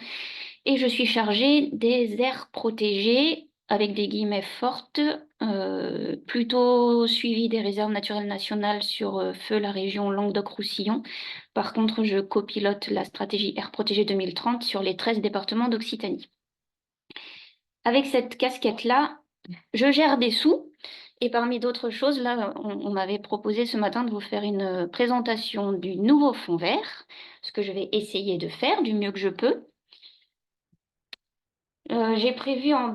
Et je suis chargée des aires protégées, avec des guillemets fortes, plutôt suivi des réserves naturelles nationales sur feu la région Languedoc-Roussillon. Par contre, je copilote la stratégie aires protégées 2030 sur les 13 départements d'Occitanie. Avec cette casquette-là, je gère des sous. Et parmi d'autres choses, là, on m'avait proposé ce matin de vous faire une présentation du nouveau fonds vert, ce que je vais essayer de faire du mieux que je peux. J'ai prévu en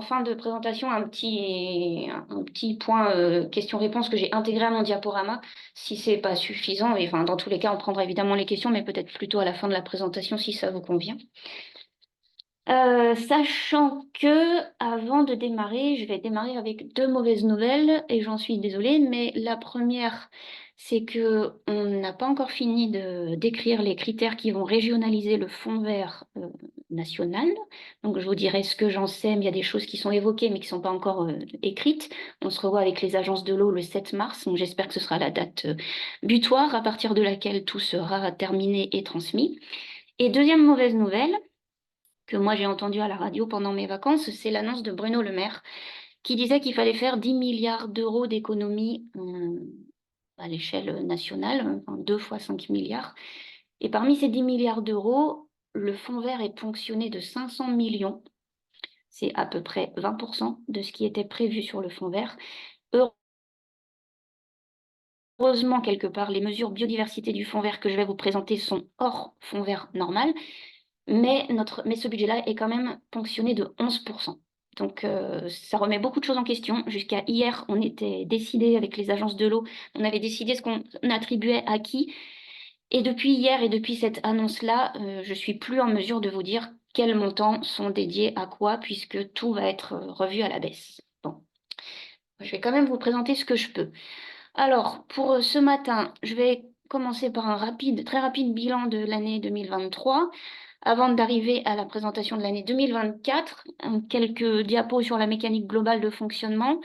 fin de présentation un petit point questions-réponses que j'ai intégré à mon diaporama. Si c'est pas suffisant, et enfin, dans tous les cas, on prendra évidemment les questions, mais peut-être plutôt à la fin de la présentation si ça vous convient. Sachant que avant de démarrer, je vais démarrer avec 2 mauvaises nouvelles et j'en suis désolée, mais la première, c'est que on n'a pas encore fini d'écrire les critères qui vont régionaliser le fonds vert national. Donc je vous dirai ce que j'en sais, mais il y a des choses qui sont évoquées mais qui ne sont pas encore écrites. On se revoit avec les agences de l'eau le 7 mars, donc j'espère que ce sera la date butoir à partir de laquelle tout sera terminé et transmis. Et deuxième mauvaise nouvelle, que moi j'ai entendu à la radio pendant mes vacances, c'est l'annonce de Bruno Le Maire qui disait qu'il fallait faire 10 milliards d'euros d'économies à l'échelle nationale, enfin 2 fois 5 milliards. Et parmi ces 10 milliards d'euros, le fonds vert est ponctionné de 500 millions. C'est à peu près 20% de ce qui était prévu sur le fonds vert. Heureusement, quelque part, les mesures biodiversité du fonds vert que je vais vous présenter sont hors fonds vert normal. Mais ce budget-là est quand même ponctionné de 11%. Donc, ça remet beaucoup de choses en question. Jusqu'à hier, on était décidé avec les agences de l'eau, on avait décidé ce qu'on attribuait à qui. Et depuis hier et depuis cette annonce-là, je suis plus en mesure de vous dire quels montants sont dédiés à quoi, puisque tout va être revu à la baisse. Bon, je vais quand même vous présenter ce que je peux. Alors, pour ce matin, je vais commencer par un très rapide bilan de l'année 2023. Avant d'arriver à la présentation de l'année 2024, quelques diapos sur la mécanique globale de fonctionnement,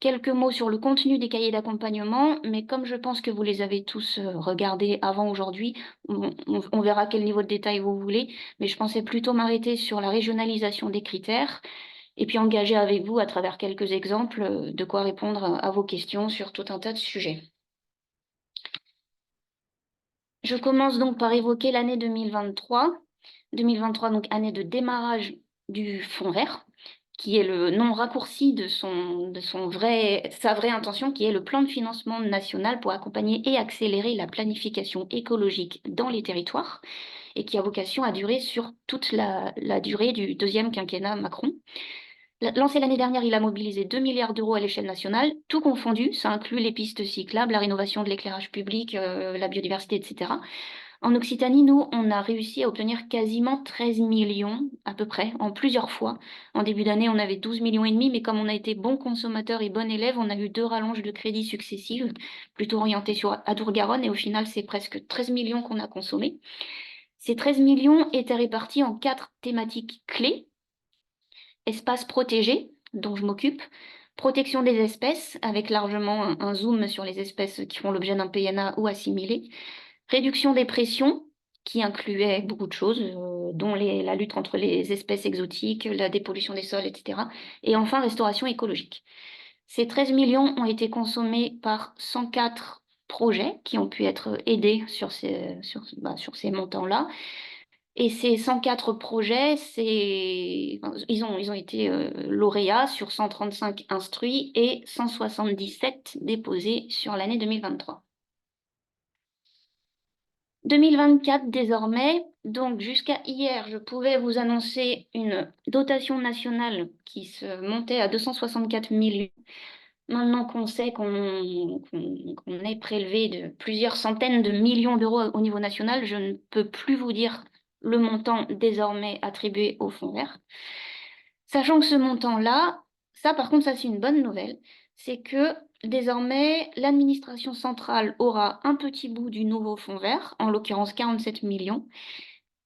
quelques mots sur le contenu des cahiers d'accompagnement, mais comme je pense que vous les avez tous regardés avant aujourd'hui, on verra quel niveau de détail vous voulez, mais je pensais plutôt m'arrêter sur la régionalisation des critères et puis engager avec vous à travers quelques exemples de quoi répondre à vos questions sur tout un tas de sujets. Je commence donc par évoquer l'année 2023. 2023, donc année de démarrage du fonds vert, qui est le nom raccourci de sa vraie intention, qui est le plan de financement national pour accompagner et accélérer la planification écologique dans les territoires, et qui a vocation à durer sur toute la durée du deuxième quinquennat Macron. Lancé l'année dernière, il a mobilisé 2 milliards d'euros à l'échelle nationale, tout confondu. Ça inclut les pistes cyclables, la rénovation de l'éclairage public, la biodiversité, etc. En Occitanie, nous, on a réussi à obtenir quasiment 13 millions, à peu près, en plusieurs fois. En début d'année, on avait 12 millions et demi, mais comme on a été bons consommateurs et bons élèves, on a eu 2 rallonges de crédit successives, plutôt orientées sur Adour-Garonne, et au final, c'est presque 13 millions qu'on a consommés. Ces 13 millions étaient répartis en 4 thématiques clés. Espaces protégés, dont je m'occupe, protection des espèces, avec largement un zoom sur les espèces qui font l'objet d'un PNA ou assimilées, réduction des pressions, qui incluait beaucoup de choses, dont la lutte contre les espèces exotiques, la dépollution des sols, etc. Et enfin, restauration écologique. Ces 13 millions ont été consommés par 104 projets qui ont pu être aidés sur ces montants-là. Et ces 104 projets, ils ont été lauréats sur 135 instruits et 177 déposés sur l'année 2023. 2024 désormais, donc jusqu'à hier, je pouvais vous annoncer une dotation nationale qui se montait à 264 millions. Maintenant qu'on sait qu'on est prélevé de plusieurs centaines de millions d'euros au niveau national, je ne peux plus vous dire le montant désormais attribué au fonds vert. Sachant que ce montant-là, ça par contre, ça c'est une bonne nouvelle, c'est que désormais l'administration centrale aura un petit bout du nouveau fonds vert, en l'occurrence 47 millions.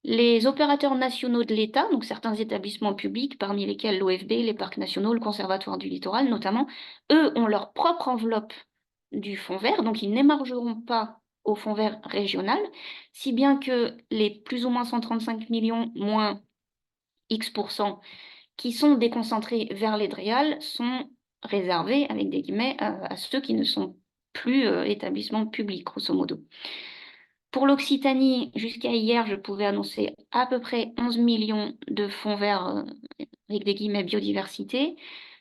Les opérateurs nationaux de l'État, donc certains établissements publics, parmi lesquels l'OFB, les parcs nationaux, le Conservatoire du littoral notamment, eux ont leur propre enveloppe du fonds vert, donc ils n'émargeront pas au fonds vert régional, si bien que les plus ou moins 135 millions moins X% qui sont déconcentrés vers les DREAL sont réservés, avec des guillemets, à ceux qui ne sont plus établissements publics, grosso modo. Pour l'Occitanie, jusqu'à hier, je pouvais annoncer à peu près 11 millions de fonds verts, avec des guillemets biodiversité,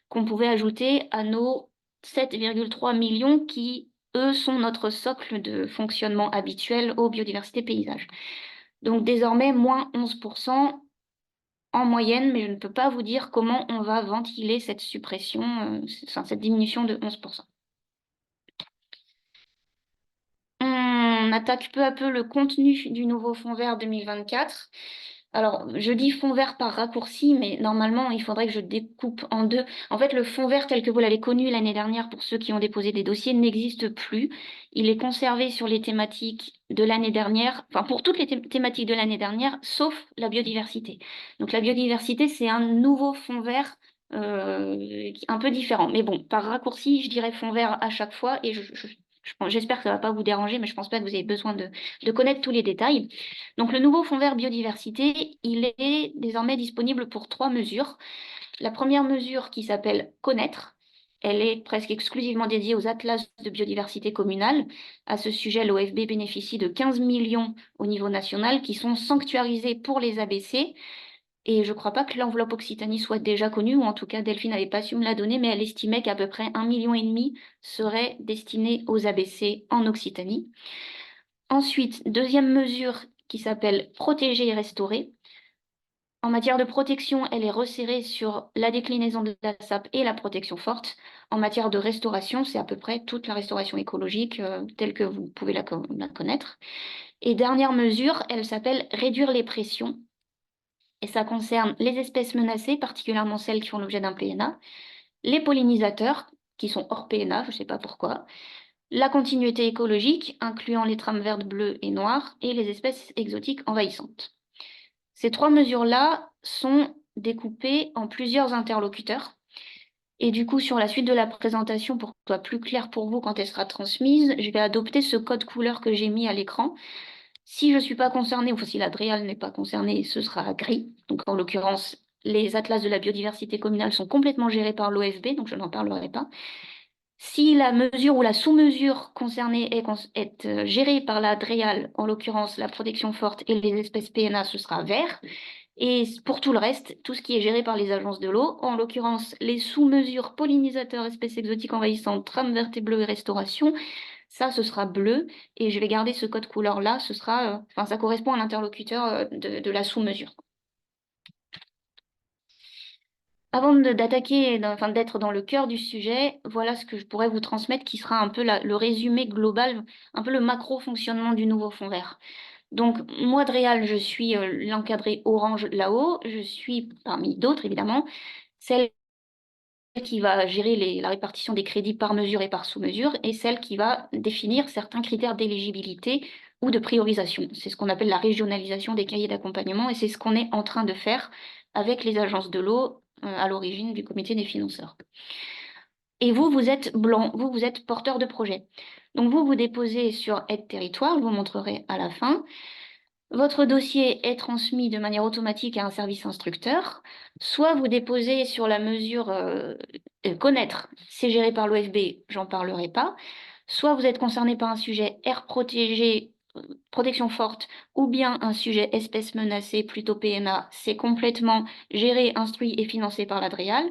qu'on pouvait ajouter à nos 7,3 millions qui, eux, sont notre socle de fonctionnement habituel aux biodiversités paysages. Donc désormais, moins 11% en moyenne, mais je ne peux pas vous dire comment on va ventiler cette suppression, cette diminution de 11%. On attaque peu à peu le contenu du nouveau fonds vert 2024. Alors, je dis fonds vert par raccourci, mais normalement, il faudrait que je découpe en deux. En fait, le fonds vert tel que vous l'avez connu l'année dernière pour ceux qui ont déposé des dossiers n'existe plus. Il est conservé sur les thématiques de l'année dernière, enfin pour toutes les thématiques de l'année dernière, sauf la biodiversité. Donc la biodiversité, c'est un nouveau fonds vert un peu différent. Mais bon, par raccourci, je dirais fonds vert à chaque fois et j'espère que ça ne va pas vous déranger, mais je ne pense pas que vous ayez besoin de connaître tous les détails. Donc, le nouveau fonds vert biodiversité, il est désormais disponible pour 3 mesures. La première mesure qui s'appelle Connaître, elle est presque exclusivement dédiée aux atlas de biodiversité communale. À ce sujet, l'OFB bénéficie de 15 millions au niveau national qui sont sanctuarisés pour les ABC. Et je ne crois pas que l'enveloppe Occitanie soit déjà connue, ou en tout cas Delphine n'avait pas su me la donner, mais elle estimait qu'à peu près 1,5 million serait destiné aux ABC en Occitanie. Ensuite, deuxième mesure qui s'appelle Protéger et restaurer. En matière de protection, elle est resserrée sur la déclinaison de la SAP et la protection forte. En matière de restauration, c'est à peu près toute la restauration écologique telle que vous pouvez la connaître. Et dernière mesure, elle s'appelle Réduire les pressions. Et ça concerne les espèces menacées, particulièrement celles qui font l'objet d'un PNA, les pollinisateurs, qui sont hors PNA, je ne sais pas pourquoi, la continuité écologique, incluant les trames vertes, bleues et noires, et les espèces exotiques envahissantes. Ces 3 mesures-là sont découpées en plusieurs interlocuteurs. Et du coup, sur la suite de la présentation, pour que ce soit plus clair pour vous quand elle sera transmise, je vais adopter ce code couleur que j'ai mis à l'écran. Si je ne suis pas concernée, ou si la DREAL n'est pas concernée, ce sera gris. Donc, en l'occurrence, les atlas de la biodiversité communale sont complètement gérés par l'OFB, donc je n'en parlerai pas. Si la mesure ou la sous-mesure concernée est gérée par la DREAL, en l'occurrence la protection forte et les espèces PNA, ce sera vert. Et pour tout le reste, tout ce qui est géré par les agences de l'eau, en l'occurrence les sous-mesures pollinisateurs, espèces exotiques envahissantes, trames vertes et bleues et restauration, ça, ce sera bleu, et je vais garder ce code couleur-là, ça correspond à l'interlocuteur de la sous-mesure. Avant d'être dans le cœur du sujet, voilà ce que je pourrais vous transmettre qui sera un peu le résumé global, un peu le macro-fonctionnement du nouveau fonds vert. Donc, moi, DREAL, je suis l'encadré orange là-haut, je suis, parmi d'autres évidemment, celle qui va gérer la répartition des crédits par mesure et par sous-mesure, et celle qui va définir certains critères d'éligibilité ou de priorisation. C'est ce qu'on appelle la régionalisation des cahiers d'accompagnement, et c'est ce qu'on est en train de faire avec les agences de l'eau à l'origine du comité des financeurs. Et vous êtes blanc, vous êtes porteur de projet. Donc vous déposez sur Aide Territoire, je vous montrerai à la fin. votre dossier est transmis de manière automatique à un service instructeur, soit vous déposez sur la mesure connaître, c'est géré par l'OFB, j'en parlerai pas, soit vous êtes concerné par un sujet air protégé, protection forte, ou bien un sujet espèce menacée, plutôt PMA, c'est complètement géré, instruit et financé par l'ADREAL,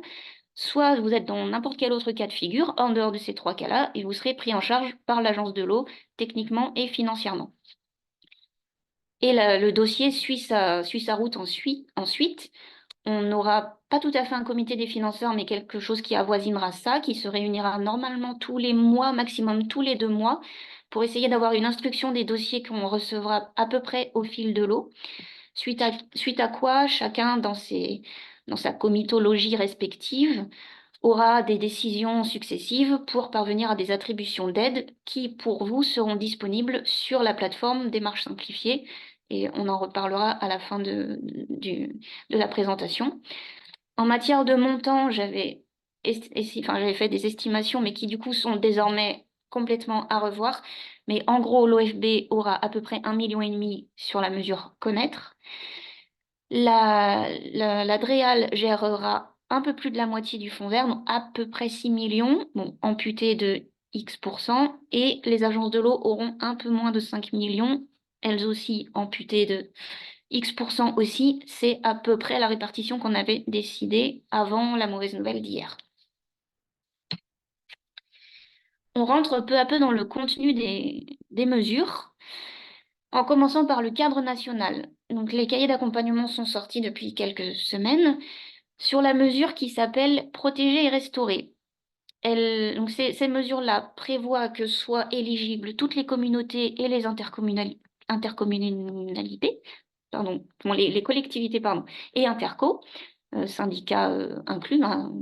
soit vous êtes dans n'importe quel autre cas de figure, en dehors de ces 3 cas-là, et vous serez pris en charge par l'Agence de l'eau, techniquement et financièrement. Et le dossier suit sa route ensuite. On n'aura pas tout à fait un comité des financeurs, mais quelque chose qui avoisinera ça, qui se réunira normalement tous les mois, maximum tous les 2 mois, pour essayer d'avoir une instruction des dossiers qu'on recevra à peu près au fil de l'eau. Suite à quoi, chacun dans sa comitologie respective aura des décisions successives pour parvenir à des attributions d'aide qui, pour vous, seront disponibles sur la plateforme Démarche simplifiée. Et on en reparlera à la fin de la présentation. En matière de montant, j'avais fait des estimations, mais qui du coup sont désormais complètement à revoir. Mais en gros, l'OFB aura à peu près 1,5 million sur la mesure connaître. La DREAL gérera un peu plus de la moitié du fonds vert, donc à peu près 6 millions, bon, amputé de X%, et les agences de l'eau auront un peu moins de 5 millions, elles aussi amputées de X% aussi. C'est à peu près la répartition qu'on avait décidée avant la mauvaise nouvelle d'hier. On rentre peu à peu dans le contenu des mesures, en commençant par le cadre national. Donc les cahiers d'accompagnement sont sortis depuis quelques semaines sur la mesure qui s'appelle Protéger et restaurer. Donc ces mesures-là prévoient que soient éligibles toutes les communautés et les intercommunalités, pardon, bon, les collectivités pardon, et interco, syndicats inclus, hein,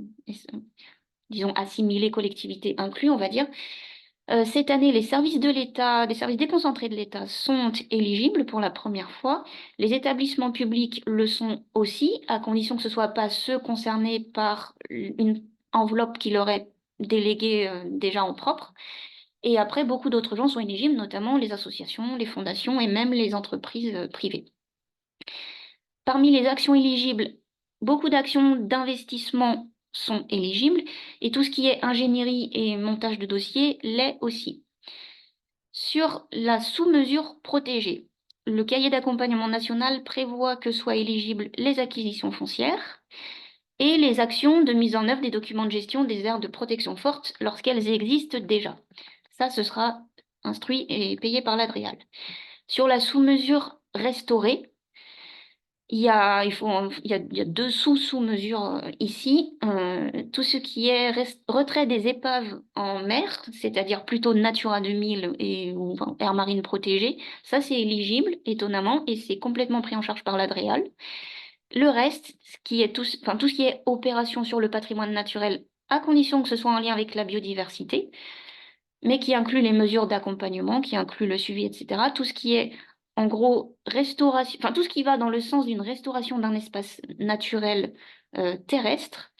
disons assimilés, collectivités inclus, on va dire. Cette année, les services de l'État, des services déconcentrés de l'État sont éligibles pour la première fois. Les établissements publics le sont aussi, à condition que ce ne soit pas ceux concernés par une enveloppe qui leur est déléguée déjà en propre. Et après, beaucoup d'autres gens sont éligibles, notamment les associations, les fondations et même les entreprises privées. Parmi les actions éligibles, beaucoup d'actions d'investissement sont éligibles et tout ce qui est ingénierie et montage de dossiers l'est aussi. Sur la sous-mesure protégée, le cahier d'accompagnement national prévoit que soient éligibles les acquisitions foncières et les actions de mise en œuvre des documents de gestion des aires de protection forte lorsqu'elles existent déjà. Ça, ce sera instruit et payé par l'ADREAL. Sur la sous-mesure restaurée, il y a 2 sous-mesures ici. Tout ce qui est retrait des épaves en mer, c'est-à-dire plutôt Natura 2000 ou aire marine protégée, ça c'est éligible, étonnamment, et c'est complètement pris en charge par l'ADREAL. Le reste, tout ce qui est opération sur le patrimoine naturel, à condition que ce soit en lien avec la biodiversité, mais qui inclut les mesures d'accompagnement, qui inclut le suivi, etc. Tout ce qui est, en gros, restauration, tout ce qui va dans le sens d'une restauration d'un espace naturel terrestre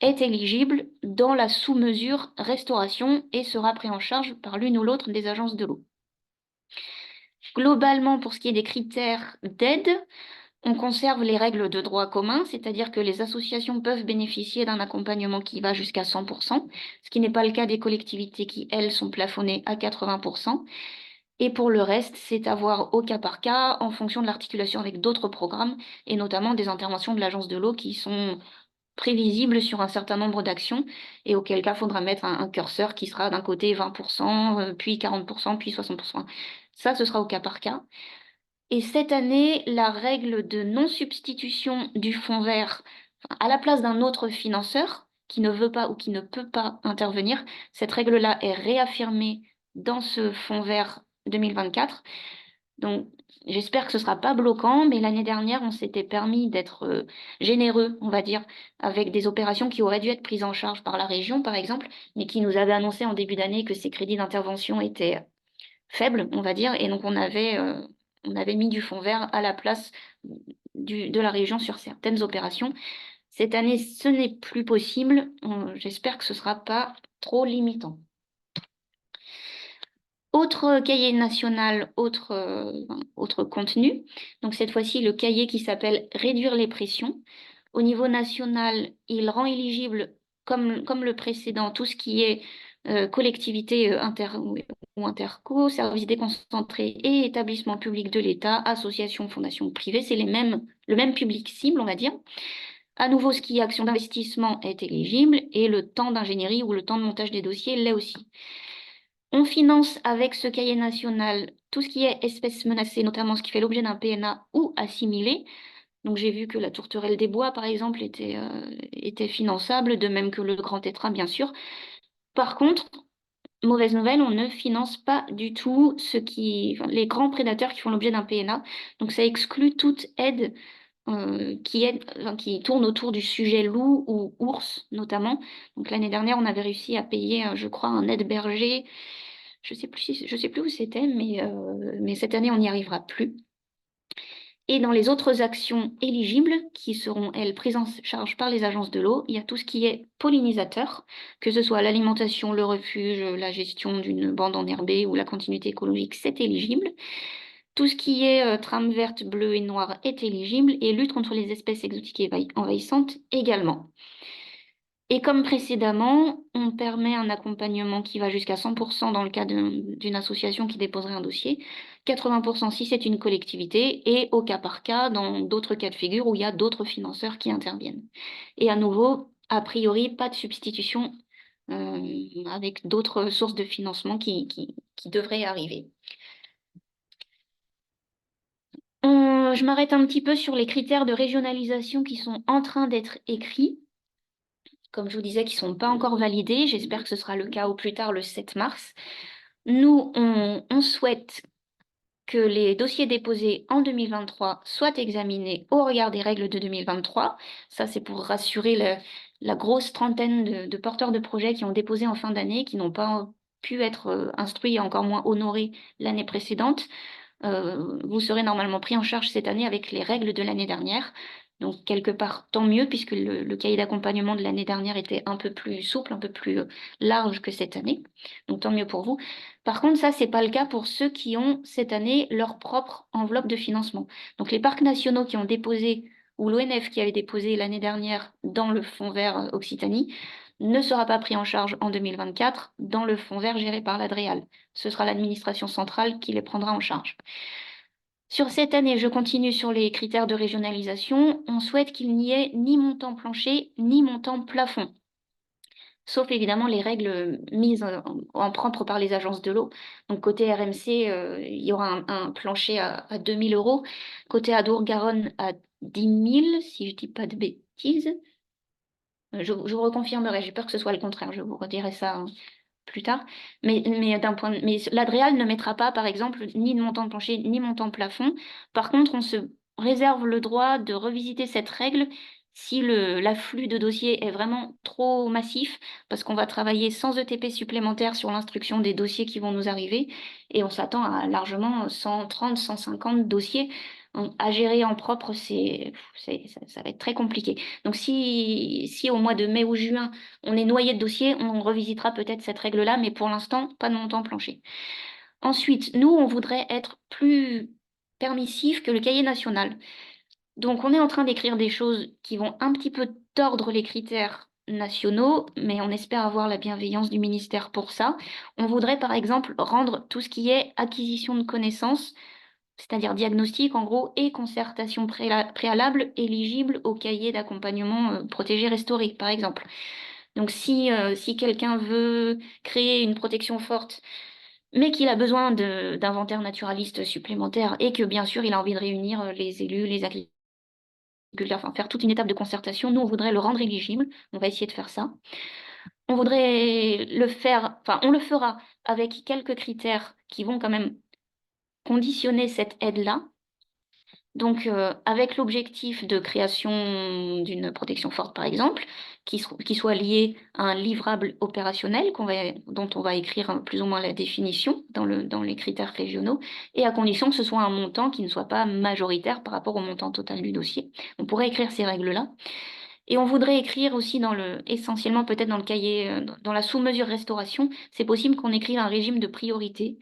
est éligible dans la sous-mesure restauration et sera pris en charge par l'une ou l'autre des agences de l'eau. Globalement, pour ce qui est des critères d'aide, on conserve les règles de droit commun, c'est-à-dire que les associations peuvent bénéficier d'un accompagnement qui va jusqu'à 100%, ce qui n'est pas le cas des collectivités qui, elles, sont plafonnées à 80%. Et pour le reste, c'est à voir au cas par cas, en fonction de l'articulation avec d'autres programmes, et notamment des interventions de l'Agence de l'eau qui sont prévisibles sur un certain nombre d'actions, et auquel cas, il faudra mettre un curseur qui sera d'un côté 20%, puis 40%, puis 60%. Ça, ce sera au cas par cas. Et cette année, la règle de non-substitution du fonds vert à la place d'un autre financeur qui ne veut pas ou qui ne peut pas intervenir, cette règle-là est réaffirmée dans ce fonds vert 2024. Donc, j'espère que ce ne sera pas bloquant, mais l'année dernière, on s'était permis d'être généreux, on va dire, avec des opérations qui auraient dû être prises en charge par la région, par exemple, mais qui nous avaient annoncé en début d'année que ces crédits d'intervention étaient faibles, on va dire, et donc on avait mis du fonds vert à la place de la région sur certaines opérations. Cette année, ce n'est plus possible. J'espère que ce ne sera pas trop limitant. Autre cahier national, autre contenu. Donc cette fois-ci, le cahier qui s'appelle Réduire les pressions. Au niveau national, il rend éligible, comme le précédent, tout ce qui est collectivité ou interco, services déconcentrés et établissements publics de l'État, associations, fondations privées. C'est le même public cible, on va dire. À nouveau, ce qui est action d'investissement est éligible et le temps d'ingénierie ou le temps de montage des dossiers l'est aussi. On finance avec ce cahier national tout ce qui est espèces menacées, notamment ce qui fait l'objet d'un PNA ou assimilé. Donc j'ai vu que la tourterelle des bois, par exemple, était finançable, de même que le grand tétras, bien sûr. Par contre, mauvaise nouvelle, on ne finance pas du tout les grands prédateurs qui font l'objet d'un PNA. Donc ça exclut toute aide qui tourne autour du sujet loup ou ours, notamment. Donc l'année dernière, on avait réussi à payer, je crois, un aide-berger. Je sais plus où c'était, mais cette année, on n'y arrivera plus. Et dans les autres actions éligibles, qui seront, elles, prises en charge par les agences de l'eau, il y a tout ce qui est pollinisateur, que ce soit l'alimentation, le refuge, la gestion d'une bande enherbée ou la continuité écologique, c'est éligible. Tout ce qui est trame verte, bleue et noire est éligible, et lutte contre les espèces exotiques et envahissantes également. Et comme précédemment, on permet un accompagnement qui va jusqu'à 100% dans le cas d'une association qui déposerait un dossier, 80% si c'est une collectivité, et au cas par cas dans d'autres cas de figure où il y a d'autres financeurs qui interviennent. Et à nouveau, a priori, pas de substitution avec d'autres sources de financement qui devraient arriver. Je m'arrête un petit peu sur les critères de régionalisation qui sont en train d'être écrits. Comme je vous disais, qui ne sont pas encore validés. J'espère que ce sera le cas au plus tard le 7 mars. Nous, on souhaite que les dossiers déposés en 2023 soient examinés au regard des règles de 2023. Ça, c'est pour rassurer la grosse trentaine de porteurs de projets qui ont déposé en fin d'année, qui n'ont pas pu être instruits et encore moins honorés l'année précédente. Vous serez normalement pris en charge cette année avec les règles de l'année dernière. Donc, quelque part, tant mieux, puisque le cahier d'accompagnement de l'année dernière était un peu plus souple, un peu plus large que cette année. Donc, tant mieux pour vous. Par contre, ça, c'est pas le cas pour ceux qui ont cette année leur propre enveloppe de financement. Donc, les parcs nationaux qui ont déposé, ou l'ONF qui avait déposé l'année dernière dans le fonds vert Occitanie, ne sera pas pris en charge en 2024 dans le fonds vert géré par l'Adréal. Ce sera l'administration centrale qui les prendra en charge. Sur cette année, je continue sur les critères de régionalisation. On souhaite qu'il n'y ait ni montant plancher, ni montant plafond. Sauf évidemment les règles mises en propre par les agences de l'eau. Donc côté RMC, il y aura un plancher à 2 000 €. Côté Adour-Garonne à 10 000, si je ne dis pas de bêtises. Je vous reconfirmerai, j'ai peur que ce soit le contraire, je vous redirai ça plus tard. Mais l'Adréal ne mettra pas, par exemple, ni de montant de plancher, ni montant de plafond. Par contre, on se réserve le droit de revisiter cette règle si l'afflux de dossiers est vraiment trop massif, parce qu'on va travailler sans ETP supplémentaire sur l'instruction des dossiers qui vont nous arriver, et on s'attend à largement 130, 150 dossiers. À gérer en propre, ça va être très compliqué. Donc si au mois de mai ou juin, on est noyé de dossiers, on revisitera peut-être cette règle-là, mais pour l'instant, pas de montant plancher. Ensuite, nous, on voudrait être plus permissif que le cahier national. Donc, on est en train d'écrire des choses qui vont un petit peu tordre les critères nationaux, mais on espère avoir la bienveillance du ministère pour ça. On voudrait, par exemple, rendre tout ce qui est acquisition de connaissances, c'est-à-dire diagnostic en gros, et concertation préalable éligible au cahier d'accompagnement protégé-restauré, par exemple. Donc si quelqu'un veut créer une protection forte, mais qu'il a besoin d'inventaires naturalistes supplémentaires et que bien sûr il a envie de réunir les élus, les agriculteurs, enfin faire toute une étape de concertation, nous on voudrait le rendre éligible, on va essayer de faire ça. On voudrait le faire, enfin on le fera avec quelques critères qui vont quand même conditionner cette aide-là. Donc, avec l'objectif de création d'une protection forte, par exemple, qui soit liée à un livrable opérationnel dont on va écrire plus ou moins la définition dans les critères régionaux, et à condition que ce soit un montant qui ne soit pas majoritaire par rapport au montant total du dossier. On pourrait écrire ces règles-là. Et on voudrait écrire aussi essentiellement peut-être dans le cahier, dans la sous-mesure restauration, c'est possible qu'on écrive un régime de priorité.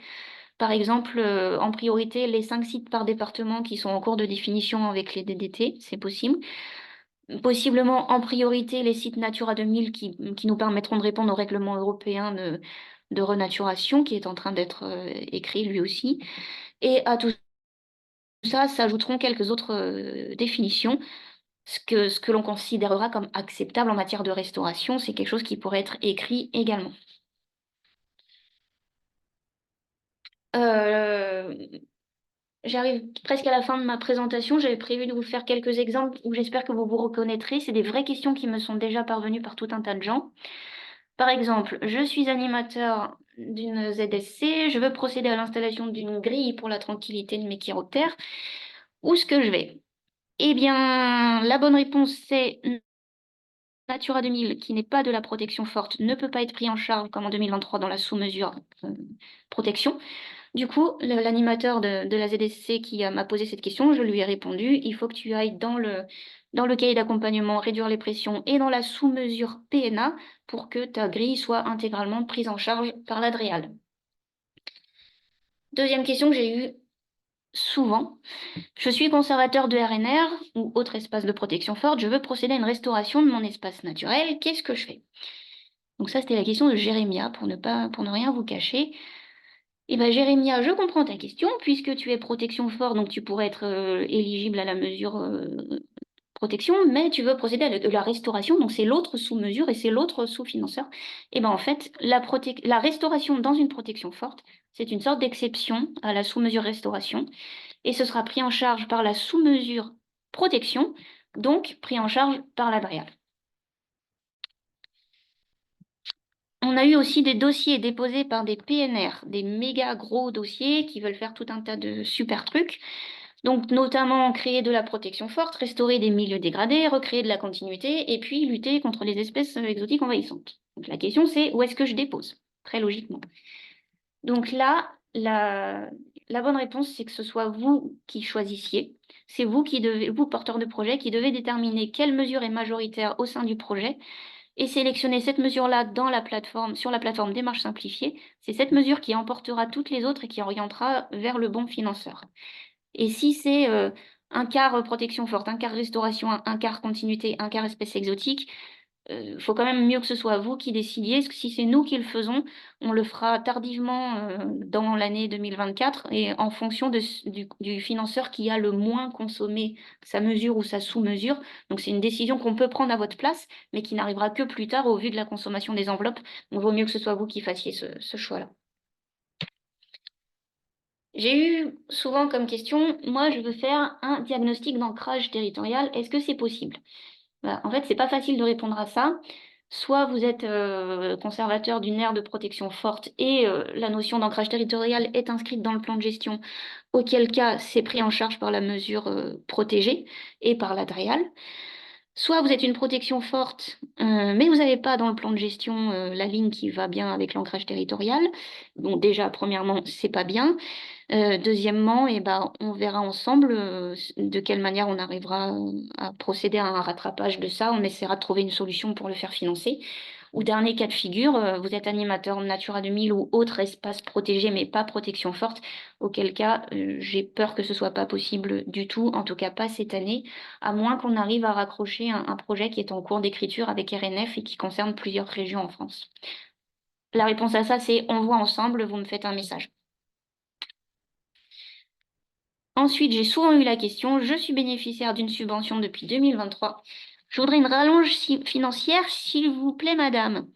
Par exemple, en priorité, les 5 sites par département qui sont en cours de définition avec les DDT, c'est possible. Possiblement en priorité les sites Natura 2000 qui nous permettront de répondre au règlement européen de renaturation qui est en train d'être écrit lui aussi. Et à tout ça s'ajouteront quelques autres définitions. Ce que l'on considérera comme acceptable en matière de restauration, c'est quelque chose qui pourrait être écrit également. J'arrive presque à la fin de ma présentation. J'avais prévu de vous faire quelques exemples où j'espère que vous vous reconnaîtrez. C'est des vraies questions qui me sont déjà parvenues par tout un tas de gens. Par exemple, je suis animateur d'une ZSC, je veux procéder à l'installation d'une grille pour la tranquillité de mes chiroptères. Où est-ce que je vais? Eh bien, la bonne réponse, c'est Natura 2000, qui n'est pas de la protection forte, ne peut pas être pris en charge comme en 2023 dans la sous-mesure protection. Du coup, l'animateur de la ZSC qui m'a posé cette question, je lui ai répondu, il faut que tu ailles dans le cahier d'accompagnement, réduire les pressions et dans la sous-mesure PNA pour que ta grille soit intégralement prise en charge par l'ADREAL. Deuxième question que j'ai eue souvent, je suis conservateur de RNR ou autre espace de protection forte, je veux procéder à une restauration de mon espace naturel, qu'est-ce que je fais? Donc ça, c'était la question de Jérémia, pour ne rien vous cacher. Eh bien, Jérémia, je comprends ta question, puisque tu es protection forte, donc tu pourrais être éligible à la mesure protection, mais tu veux procéder à la restauration, donc c'est l'autre sous-mesure et c'est l'autre sous-financeur. Et bien en fait, la restauration dans une protection forte, c'est une sorte d'exception à la sous-mesure restauration, et ce sera pris en charge par la sous-mesure protection, donc pris en charge par l'ADREAL. On a eu aussi des dossiers déposés par des PNR, des méga gros dossiers qui veulent faire tout un tas de super trucs. Donc, notamment créer de la protection forte, restaurer des milieux dégradés, recréer de la continuité et puis lutter contre les espèces exotiques envahissantes. Donc, la question, c'est où est-ce que je dépose? Très logiquement. Donc là, la bonne réponse, c'est que ce soit vous qui choisissiez. C'est vous porteurs de projet, qui devez déterminer quelle mesure est majoritaire au sein du projet et sélectionner cette mesure-là sur la plateforme Démarche simplifiée. C'est cette mesure qui emportera toutes les autres et qui orientera vers le bon financeur. Et si c'est un quart protection forte, un quart restauration, un quart continuité, un quart espèce exotique, faut quand même mieux que ce soit vous qui décidiez. Parce que si c'est nous qui le faisons, on le fera tardivement dans l'année 2024 et en fonction du financeur qui a le moins consommé sa mesure ou sa sous-mesure. Donc c'est une décision qu'on peut prendre à votre place, mais qui n'arrivera que plus tard au vu de la consommation des enveloppes. Donc il vaut mieux que ce soit vous qui fassiez ce choix-là. J'ai eu souvent comme question, moi je veux faire un diagnostic d'ancrage territorial, est-ce que c'est possible? En fait, c'est pas facile de répondre à ça. Soit vous êtes conservateur d'une aire de protection forte et la notion d'ancrage territorial est inscrite dans le plan de gestion, auquel cas c'est pris en charge par la mesure protégée et par l'ADREAL. Soit vous êtes une protection forte, mais vous n'avez pas dans le plan de gestion la ligne qui va bien avec l'ancrage territorial. Bon, déjà, premièrement, c'est pas bien. Deuxièmement, on verra ensemble de quelle manière on arrivera à procéder à un rattrapage de ça. On essaiera de trouver une solution pour le faire financer. Ou dernier cas de figure, vous êtes animateur Natura 2000 ou autre espace protégé, mais pas protection forte, auquel cas, j'ai peur que ce soit pas possible du tout, en tout cas pas cette année, à moins qu'on arrive à raccrocher un projet qui est en cours d'écriture avec RNF et qui concerne plusieurs régions en France. La réponse à ça, c'est on voit ensemble, vous me faites un message. Ensuite, j'ai souvent eu la question, je suis bénéficiaire d'une subvention depuis 2023. Je voudrais une rallonge financière, s'il vous plaît, madame.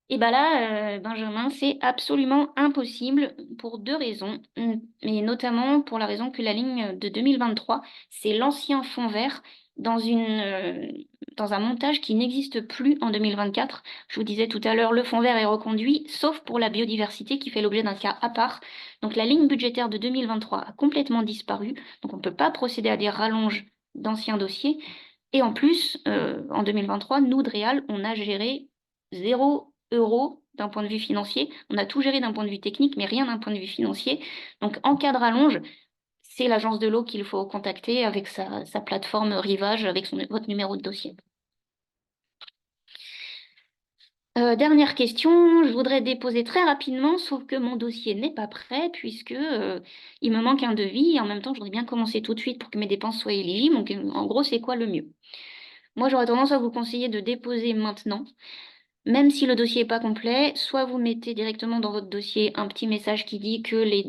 Et bien là, Benjamin, c'est absolument impossible pour 2 raisons, mais notamment pour la raison que la ligne de 2023, c'est l'ancien fonds vert dans un montage qui n'existe plus en 2024. Je vous disais tout à l'heure, le fonds vert est reconduit, sauf pour la biodiversité qui fait l'objet d'un cas à part. Donc la ligne budgétaire de 2023 a complètement disparu, donc on ne peut pas procéder à des rallonges d'anciens dossiers. Et en plus, en 2023, nous, DREAL, on a géré 0 € d'un point de vue financier. On a tout géré d'un point de vue technique, mais rien d'un point de vue financier. Donc, en cas de rallonge, c'est l'agence de l'eau qu'il faut contacter avec sa plateforme Rivage, avec votre numéro de dossier. Dernière question, je voudrais déposer très rapidement, sauf que mon dossier n'est pas prêt puisque il me manque un devis et en même temps, je voudrais bien commencer tout de suite pour que mes dépenses soient éligibles. Donc, en gros, c'est quoi le mieux? Moi, j'aurais tendance à vous conseiller de déposer maintenant, même si le dossier n'est pas complet. Soit vous mettez directement dans votre dossier un petit message qui dit que les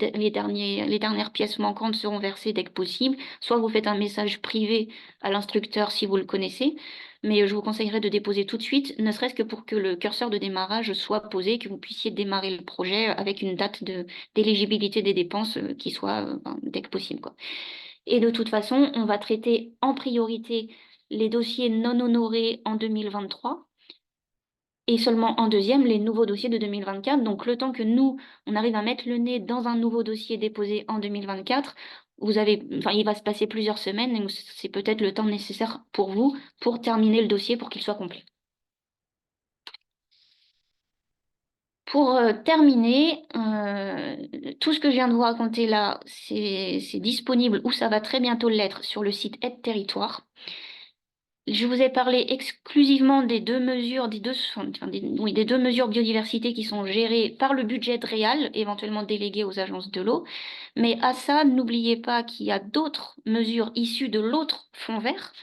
dernières pièces manquantes seront versées dès que possible, soit vous faites un message privé à l'instructeur si vous le connaissez. Mais je vous conseillerais de déposer tout de suite, ne serait-ce que pour que le curseur de démarrage soit posé, que vous puissiez démarrer le projet avec une date d'éligibilité des dépenses qui soit dès que possible, quoi. Et de toute façon, on va traiter en priorité les dossiers non honorés en 2023 et seulement en deuxième les nouveaux dossiers de 2024. Donc le temps que nous, on arrive à mettre le nez dans un nouveau dossier déposé en 2024, il va se passer plusieurs semaines et c'est peut-être le temps nécessaire pour vous pour terminer le dossier pour qu'il soit complet. Pour terminer, tout ce que je viens de vous raconter là, c'est disponible ou ça va très bientôt l'être sur le site Aide Territoire. Je vous ai parlé exclusivement des deux mesures, des deux mesures biodiversité qui sont gérées par le budget de Réal, éventuellement déléguées aux agences de l'eau. Mais à ça, n'oubliez pas qu'il y a d'autres mesures issues de l'autre fonds vert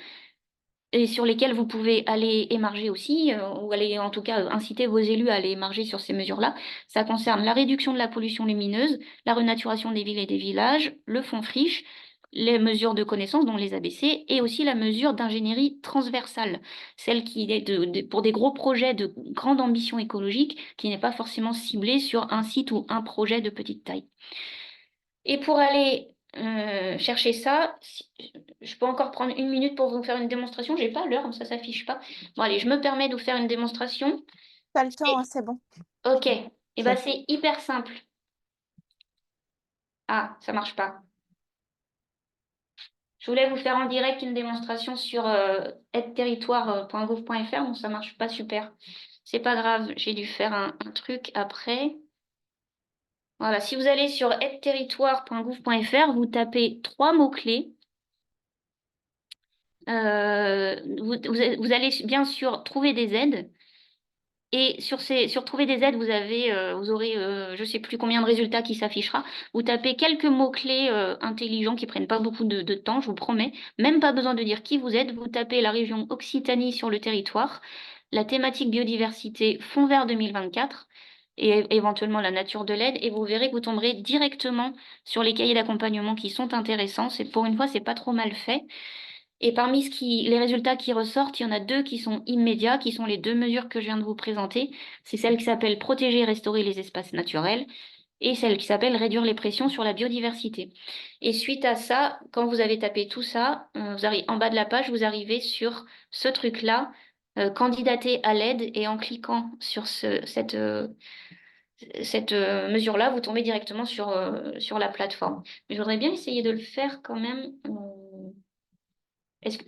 et sur lesquelles vous pouvez aller émarger aussi, ou aller en tout cas inciter vos élus à aller émarger sur ces mesures-là. Ça concerne la réduction de la pollution lumineuse, la renaturation des villes et des villages, le fonds friche, les mesures de connaissance, dont les ABC, et aussi la mesure d'ingénierie transversale, celle qui est pour des gros projets de grande ambition écologique, qui n'est pas forcément ciblée sur un site ou un projet de petite taille. Et pour aller chercher ça, je peux encore prendre 1 minute pour vous faire une démonstration. J'ai pas l'heure, ça s'affiche pas. Bon, allez, je me permets de vous faire une démonstration. T'as le temps, hein, c'est bon. Ok, et ben c'est hyper simple. Ah, ça marche pas. Je voulais vous faire en direct une démonstration sur aideterritoire.gouv.fr, bon, ça marche pas super. C'est pas grave, j'ai dû faire un truc après. Voilà, si vous allez sur aideterritoire.gouv.fr, vous tapez 3 mots-clés. Vous allez bien sûr trouver des aides. Et sur trouver des aides, vous aurez je ne sais plus combien de résultats qui s'affichera. Vous tapez quelques mots-clés intelligents qui prennent pas beaucoup de temps, je vous promets. Même pas besoin de dire qui vous êtes. Vous tapez la région Occitanie sur le territoire, la thématique biodiversité Fonds vert 2024 et éventuellement la nature de l'aide. Et vous verrez que vous tomberez directement sur les cahiers d'accompagnement qui sont intéressants. Pour une fois, c'est pas trop mal fait. Et parmi les résultats qui ressortent, il y en a 2 qui sont immédiats, qui sont les 2 mesures que je viens de vous présenter. C'est celle qui s'appelle Protéger et restaurer les espaces naturels et celle qui s'appelle Réduire les pressions sur la biodiversité. Et suite à ça, quand vous avez tapé tout ça, en bas de la page, vous arrivez sur ce truc-là, candidater à l'aide, et en cliquant sur cette mesure-là, vous tombez directement sur la plateforme. Mais je voudrais bien essayer de le faire quand même. Est-ce que,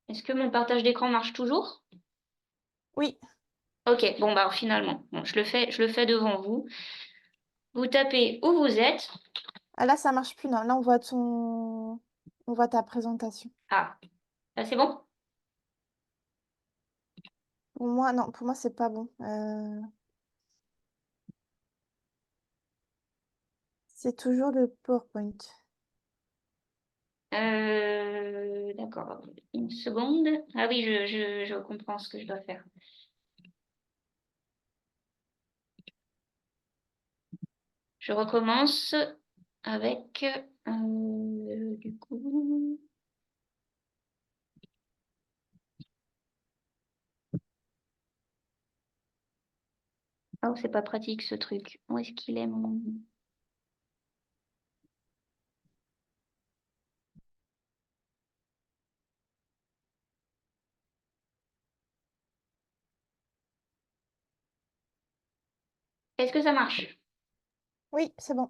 Est-ce que mon partage d'écran marche toujours? Oui. Ok, bon bah finalement, bon, je le fais devant vous. Vous tapez où vous êtes. Ah, là, ça marche plus. Non. Là, on voit ta présentation. Ah, là c'est bon? Pour moi, non, pour moi, c'est pas bon. C'est toujours le PowerPoint. D'accord, une seconde. Ah oui, je comprends ce que je dois faire. Je recommence avec du coup. Oh, c'est pas pratique ce truc. Où est-ce qu'il est mon. Est-ce que ça marche? Oui, c'est bon.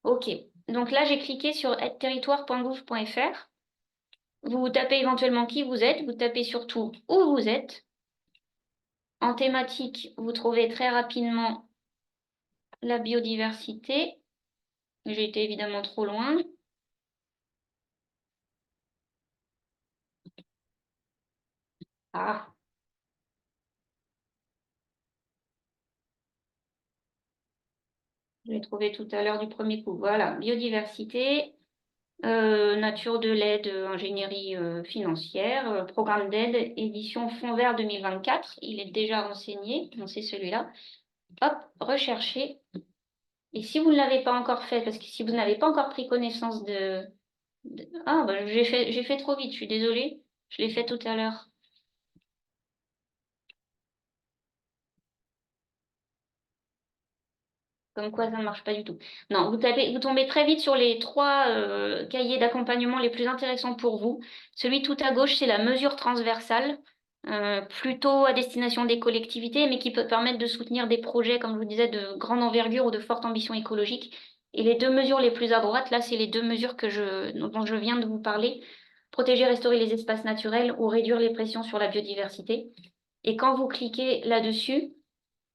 Ok. Donc là, j'ai cliqué sur aideterritoire.gouv.fr. Vous tapez éventuellement qui vous êtes, vous tapez surtout où vous êtes. En thématique, vous trouvez très rapidement la biodiversité. J'ai été évidemment trop loin. Ah, Je l'ai trouvé tout à l'heure du premier coup. Voilà, biodiversité, nature de l'aide, ingénierie financière, programme d'aide, édition Fonds vert 2024. Il est déjà renseigné, donc c'est celui-là. Hop, rechercher. Et si vous ne l'avez pas encore fait, parce que si vous n'avez pas encore pris connaissance Ah, bah, j'ai fait trop vite, je suis désolée. Je l'ai fait tout à l'heure. Comme quoi, ça ne marche pas du tout. Non, vous tombez très vite sur les 3 cahiers d'accompagnement les plus intéressants pour vous. Celui tout à gauche, c'est la mesure transversale, plutôt à destination des collectivités, mais qui peut permettre de soutenir des projets, comme je vous disais, de grande envergure ou de forte ambition écologique. Et les 2 mesures les plus à droite, là, c'est les 2 mesures dont je viens de vous parler. Protéger, restaurer les espaces naturels ou réduire les pressions sur la biodiversité. Et quand vous cliquez là-dessus,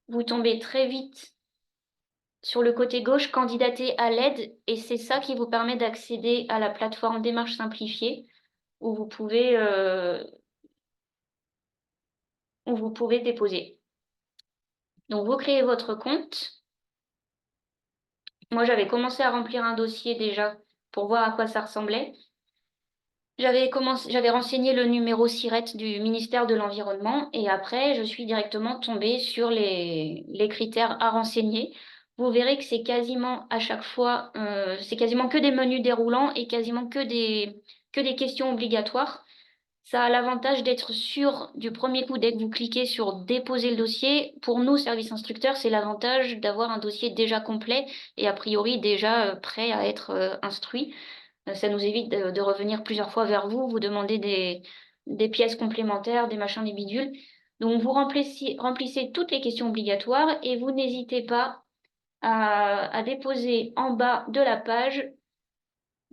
vous tombez très vite sur le côté gauche, candidater à l'aide, et c'est ça qui vous permet d'accéder à la plateforme Démarche simplifiée, où où vous pouvez déposer. Donc, vous créez votre compte. Moi, j'avais commencé à remplir un dossier déjà pour voir à quoi ça ressemblait. J'avais renseigné le numéro SIRET du ministère de l'Environnement et après, je suis directement tombée sur les critères à renseigner. Vous verrez que c'est quasiment à chaque fois, c'est quasiment que des menus déroulants et quasiment que des questions obligatoires. Ça a l'avantage d'être sûr du premier coup dès que vous cliquez sur déposer le dossier. Pour nous, service instructeur, c'est l'avantage d'avoir un dossier déjà complet et a priori déjà prêt à être instruit. Ça nous évite de revenir plusieurs fois vers vous, vous demander des pièces complémentaires, des machins, des bidules. Donc, vous remplissez toutes les questions obligatoires et vous n'hésitez pas à déposer en bas de la page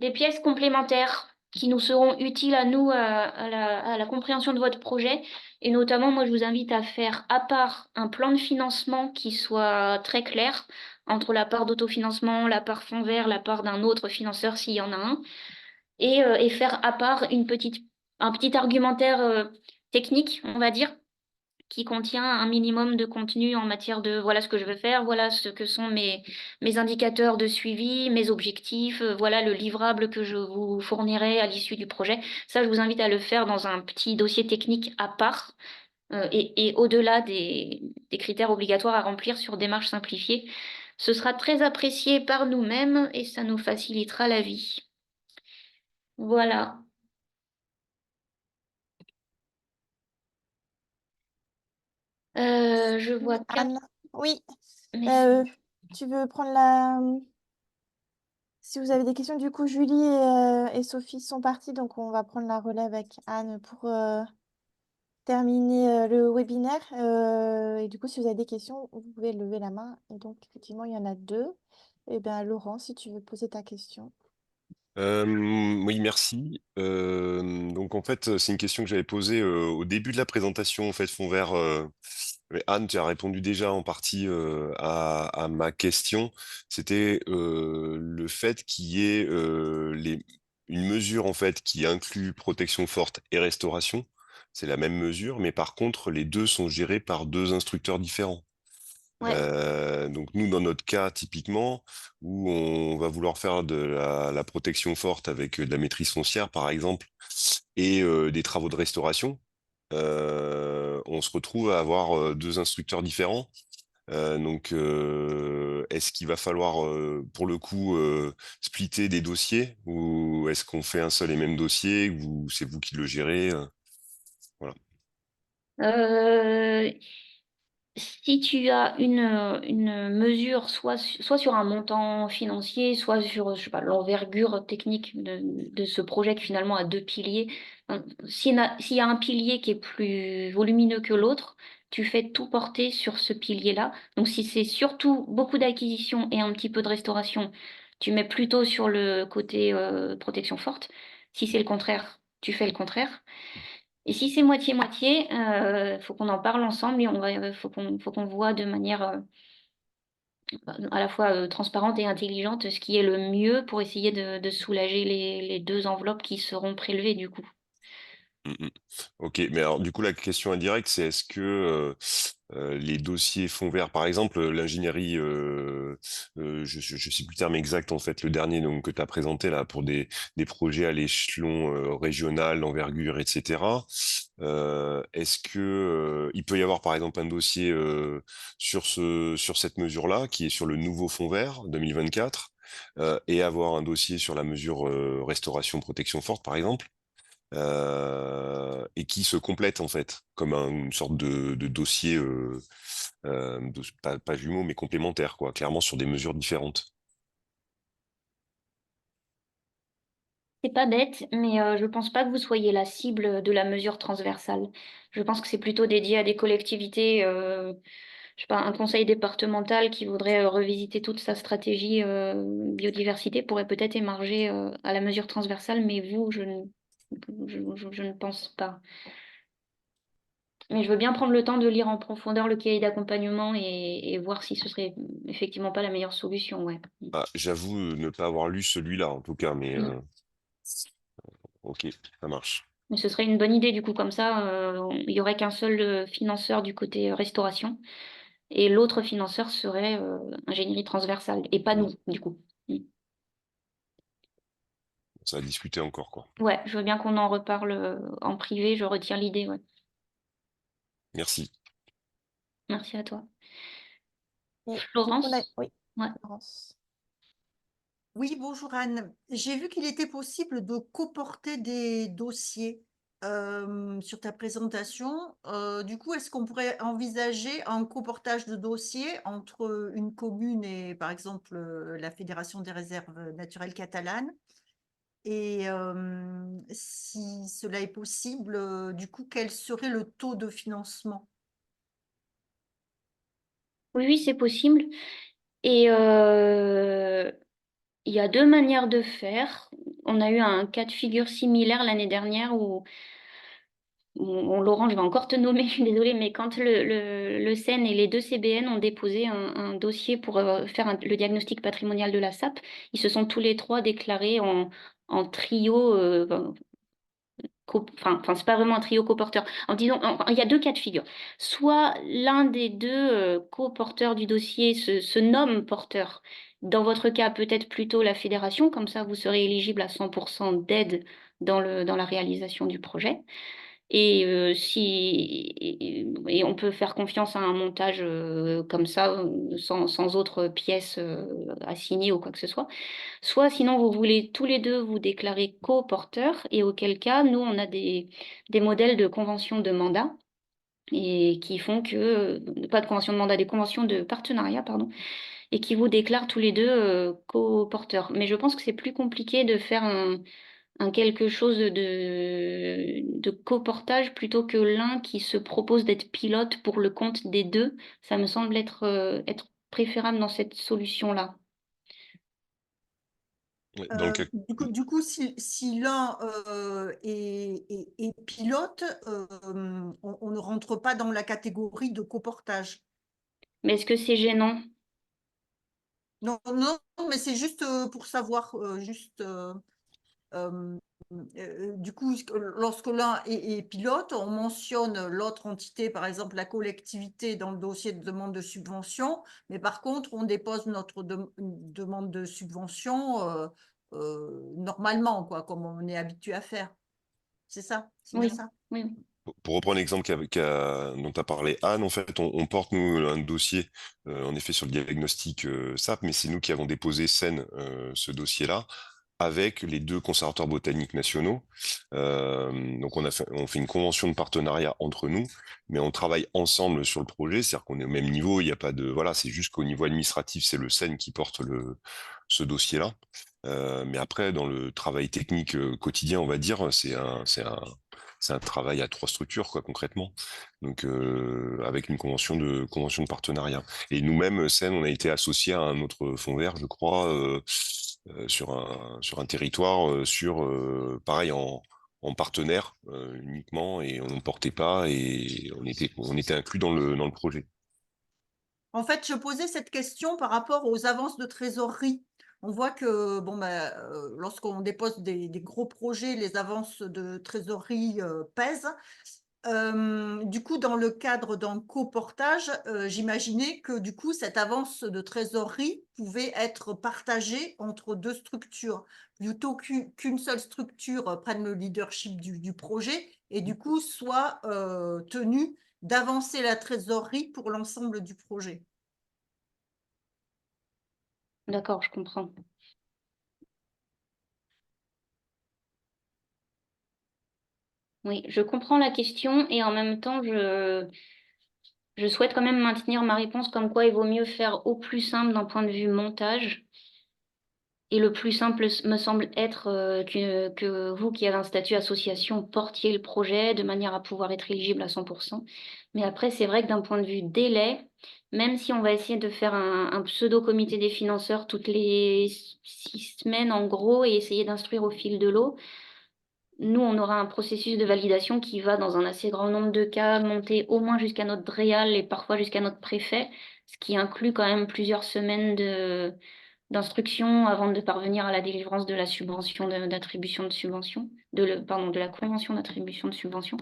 des pièces complémentaires qui nous seront utiles à nous, à la compréhension de votre projet. Et notamment, moi, je vous invite à faire à part un plan de financement qui soit très clair entre la part d'autofinancement, la part fonds vert, la part d'un autre financeur s'il y en a un et faire à part un petit argumentaire technique, on va dire, qui contient un minimum de contenu en matière de voilà ce que je veux faire, voilà ce que sont mes indicateurs de suivi, mes objectifs, voilà le livrable que je vous fournirai à l'issue du projet. Ça, je vous invite à le faire dans un petit dossier technique à part. Et au-delà des critères obligatoires à remplir sur démarche simplifiée, ce sera très apprécié par nous-mêmes et ça nous facilitera la vie. Voilà. Je vois quatre Anne, oui, messages. tu veux prendre Si vous avez des questions, du coup, Julie et Sophie sont parties, donc on va prendre la relève avec Anne pour terminer le webinaire. Et du coup, si vous avez des questions, vous pouvez lever la main. Et donc, effectivement, il y en a 2. Et bien, Laurent, si tu veux poser ta question. Oui, merci. Donc en fait, c'est une question que j'avais posée au début de la présentation, en fait, Fond vert. Mais Anne, tu as répondu déjà en partie à ma question. C'était le fait qu'il y ait une mesure en fait qui inclut protection forte et restauration. C'est la même mesure, mais par contre, les deux sont gérés par 2 instructeurs différents. Ouais. Donc nous, dans notre cas, typiquement, où on va vouloir faire de la protection forte avec de la maîtrise foncière, par exemple, et des travaux de restauration, on se retrouve à avoir 2 instructeurs différents. Est-ce qu'il va falloir, pour le coup, splitter des dossiers, ou est-ce qu'on fait un seul et même dossier, ou c'est vous qui le gérez voilà. Euh, Si tu as une mesure, soit sur un montant financier, soit sur, je sais pas, l'envergure technique de ce projet qui finalement a 2 piliers. S'il y a un pilier qui est plus volumineux que l'autre, tu fais tout porter sur ce pilier-là. Donc si c'est surtout beaucoup d'acquisition et un petit peu de restauration, tu mets plutôt sur le côté protection forte. Si c'est le contraire, tu fais le contraire. Et si c'est moitié-moitié, faut qu'on en parle ensemble et faut qu'on voit de manière à la fois transparente et intelligente ce qui est le mieux pour essayer de soulager les 2 enveloppes qui seront prélevées du coup. Mm, mm. Ok, mais alors du coup la question indirecte, c'est est-ce que les dossiers fonds verts, par exemple, l'ingénierie, je sais plus le terme exact en fait, le dernier donc, que tu as présenté là pour des projets à l'échelon régional, d'envergure, etc. Est-ce que il peut y avoir par exemple un dossier sur cette mesure-là, qui est sur le nouveau fonds vert 2024, et avoir un dossier sur la mesure restauration protection forte, par exemple? Et qui se complètent en fait, comme une sorte de dossier, pas jumeau, mais complémentaire, quoi, clairement sur des mesures différentes. C'est pas bête, mais je pense pas que vous soyez la cible de la mesure transversale. Je pense que c'est plutôt dédié à des collectivités, je sais pas, un conseil départemental qui voudrait revisiter toute sa stratégie biodiversité pourrait peut-être émarger à la mesure transversale, mais vous, je ne pense pas. Mais je veux bien prendre le temps de lire en profondeur le cahier d'accompagnement et voir si ce serait effectivement pas la meilleure solution, ouais. Ah, j'avoue ne pas avoir lu celui-là en tout cas, mais Mm. ok, ça marche. Mais ce serait une bonne idée, du coup, comme ça, il y aurait qu'un seul financeur du côté restauration, et l'autre financeur serait ingénierie transversale, et pas Mm. nous, du coup. Mm. Ça a discuté encore, quoi. Ouais, je veux bien qu'on en reparle en privé, je retire l'idée, ouais. Merci. Merci à toi. Et du coup, Florence? oui, Ouais. Florence. Oui, bonjour Anne. J'ai vu qu'il était possible de coporter des dossiers sur ta présentation. Du coup, est-ce qu'on pourrait envisager un coportage de dossiers entre une commune et, par exemple, la Fédération des réserves naturelles catalanes? Et si cela est possible, du coup, quel serait le taux de financement? Oui, oui, c'est possible. Et il y a deux manières de faire. On a eu un cas de figure similaire l'année dernière où Laurent, je vais encore te nommer, je suis désolée, mais quand le SEN et les deux CBN ont déposé un dossier pour faire le diagnostic patrimonial de la SAP, ils se sont tous les trois déclarés en trio, enfin, c'est pas vraiment un trio coporteur. Il y a deux cas de figure. Soit l'un des deux coporteurs du dossier se nomme porteur. Dans votre cas, peut-être plutôt la fédération, comme ça vous serez éligible à 100% d'aide dans la réalisation du projet. Et on peut faire confiance à un montage comme ça, sans autres pièces à signer ou quoi que ce soit. Soit sinon, vous voulez tous les deux vous déclarer co-porteurs, et auquel cas, nous, on a des modèles de convention de mandat, et qui font que, pas de convention de mandat, des conventions de partenariat, pardon, et qui vous déclarent tous les deux co-porteurs. Mais je pense que c'est plus compliqué de faire un quelque chose de coportage plutôt que l'un qui se propose d'être pilote pour le compte des deux. Ça me semble être préférable dans cette solution-là. Ouais, dans le cas... Du coup, si l'un est pilote, on ne rentre pas dans la catégorie de coportage. Mais est-ce que c'est gênant? Non, non, mais c'est juste pour savoir, euh, du coup, lorsque l'un est pilote, on mentionne l'autre entité, par exemple la collectivité, dans le dossier de demande de subvention, mais par contre, on dépose notre demande de subvention normalement, quoi, comme on est habitué à faire. C'est ça, c'est bien Oui, ça. oui, oui. Pour reprendre l'exemple dont tu as parlé, Anne, en fait, on porte, nous, un dossier, en effet, sur le diagnostic SAP, mais c'est nous qui avons déposé SEN ce dossier-là, avec les deux conservateurs botaniques nationaux. Donc, on fait une convention de partenariat entre nous, mais on travaille ensemble sur le projet, c'est-à-dire qu'on est au même niveau, il n'y a pas de... Voilà, c'est juste qu'au niveau administratif, c'est le SEN qui porte ce dossier-là. Mais après, dans le travail technique quotidien, on va dire, c'est un travail à trois structures, quoi, concrètement. Donc, avec une convention de partenariat. Et nous-mêmes, SEN, on a été associés à un autre fonds vert, je crois, sur un territoire, pareil, en partenaire uniquement, et on ne portait pas, et on était inclus dans le projet. En fait, je posais cette question par rapport aux avances de trésorerie. on voit que bon, lorsqu'on dépose des gros projets, les avances de trésorerie pèsent. Du coup, dans le cadre d'un coportage, j'imaginais que du coup, cette avance de trésorerie pouvait être partagée entre deux structures, plutôt qu'une seule structure prenne le leadership du projet et du coup soit tenue d'avancer la trésorerie pour l'ensemble du projet. D'accord, je comprends. Oui, je comprends la question et en même temps, je souhaite quand même maintenir ma réponse comme quoi il vaut mieux faire au plus simple d'un point de vue montage. Et le plus simple me semble être que vous qui avez un statut association portiez le projet de manière à pouvoir être éligible à 100%. Mais après, c'est vrai que d'un point de vue délai, même si on va essayer de faire un pseudo-comité des financeurs toutes les 6 semaines en gros et essayer d'instruire au fil de l'eau, nous, on aura un processus de validation qui va, dans un assez grand nombre de cas, monter au moins jusqu'à notre DREAL et parfois jusqu'à notre préfet, ce qui inclut quand même plusieurs semaines d'instruction avant de parvenir à la délivrance de la subvention d'attribution de subvention, de la convention d'attribution de subvention.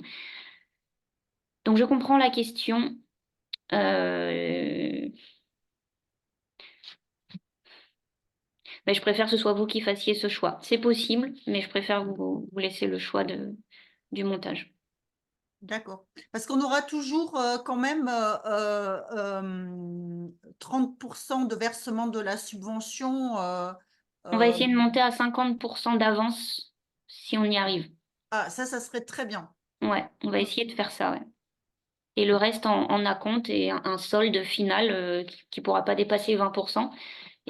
Donc, je comprends la question. Mais je préfère que ce soit vous qui fassiez ce choix. C'est possible, mais je préfère vous laisser le choix du montage. D'accord. Parce qu'on aura toujours quand même 30% de versement de la subvention. On va essayer de monter à 50% d'avance si on y arrive. Ah, ça serait très bien. Ouais, on va essayer de faire ça, ouais. Et le reste en acompte et un solde final qui pourra pas dépasser 20%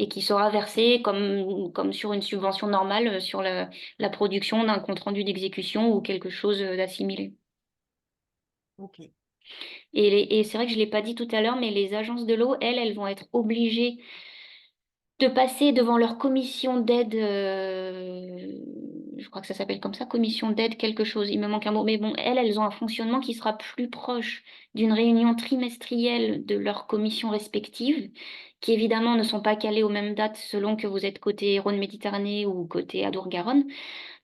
et qui sera versé comme sur une subvention normale sur la production d'un compte-rendu d'exécution ou quelque chose d'assimilé. Ok. Et c'est vrai que je ne l'ai pas dit tout à l'heure, mais les agences de l'eau, elles vont être obligées de passer devant leur commission d'aide, je crois que ça s'appelle comme ça, commission d'aide quelque chose, il me manque un mot, mais bon, elles ont un fonctionnement qui sera plus proche d'une réunion trimestrielle de leurs commissions respectives, qui évidemment ne sont pas calées aux mêmes dates selon que vous êtes côté Rhône-Méditerranée ou côté Adour-Garonne.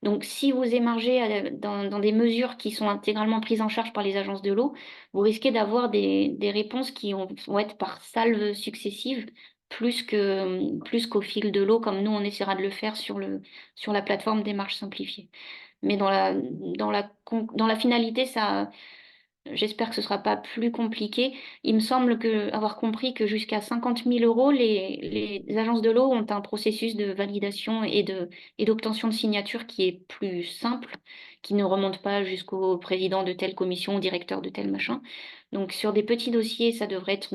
Donc, si vous émargez dans des mesures qui sont intégralement prises en charge par les agences de l'eau, vous risquez d'avoir des réponses qui vont être par salves successives, plus qu'au fil de l'eau, comme nous, on essaiera de le faire sur la plateforme Démarche simplifiée. Mais dans la finalité, j'espère que ce ne sera pas plus compliqué. Il me semble avoir compris que jusqu'à 50 000 euros, les agences de l'eau ont un processus de validation et d'obtention de signature qui est plus simple, qui ne remonte pas jusqu'au président de telle commission, au directeur de tel machin. Donc sur des petits dossiers, ça devrait être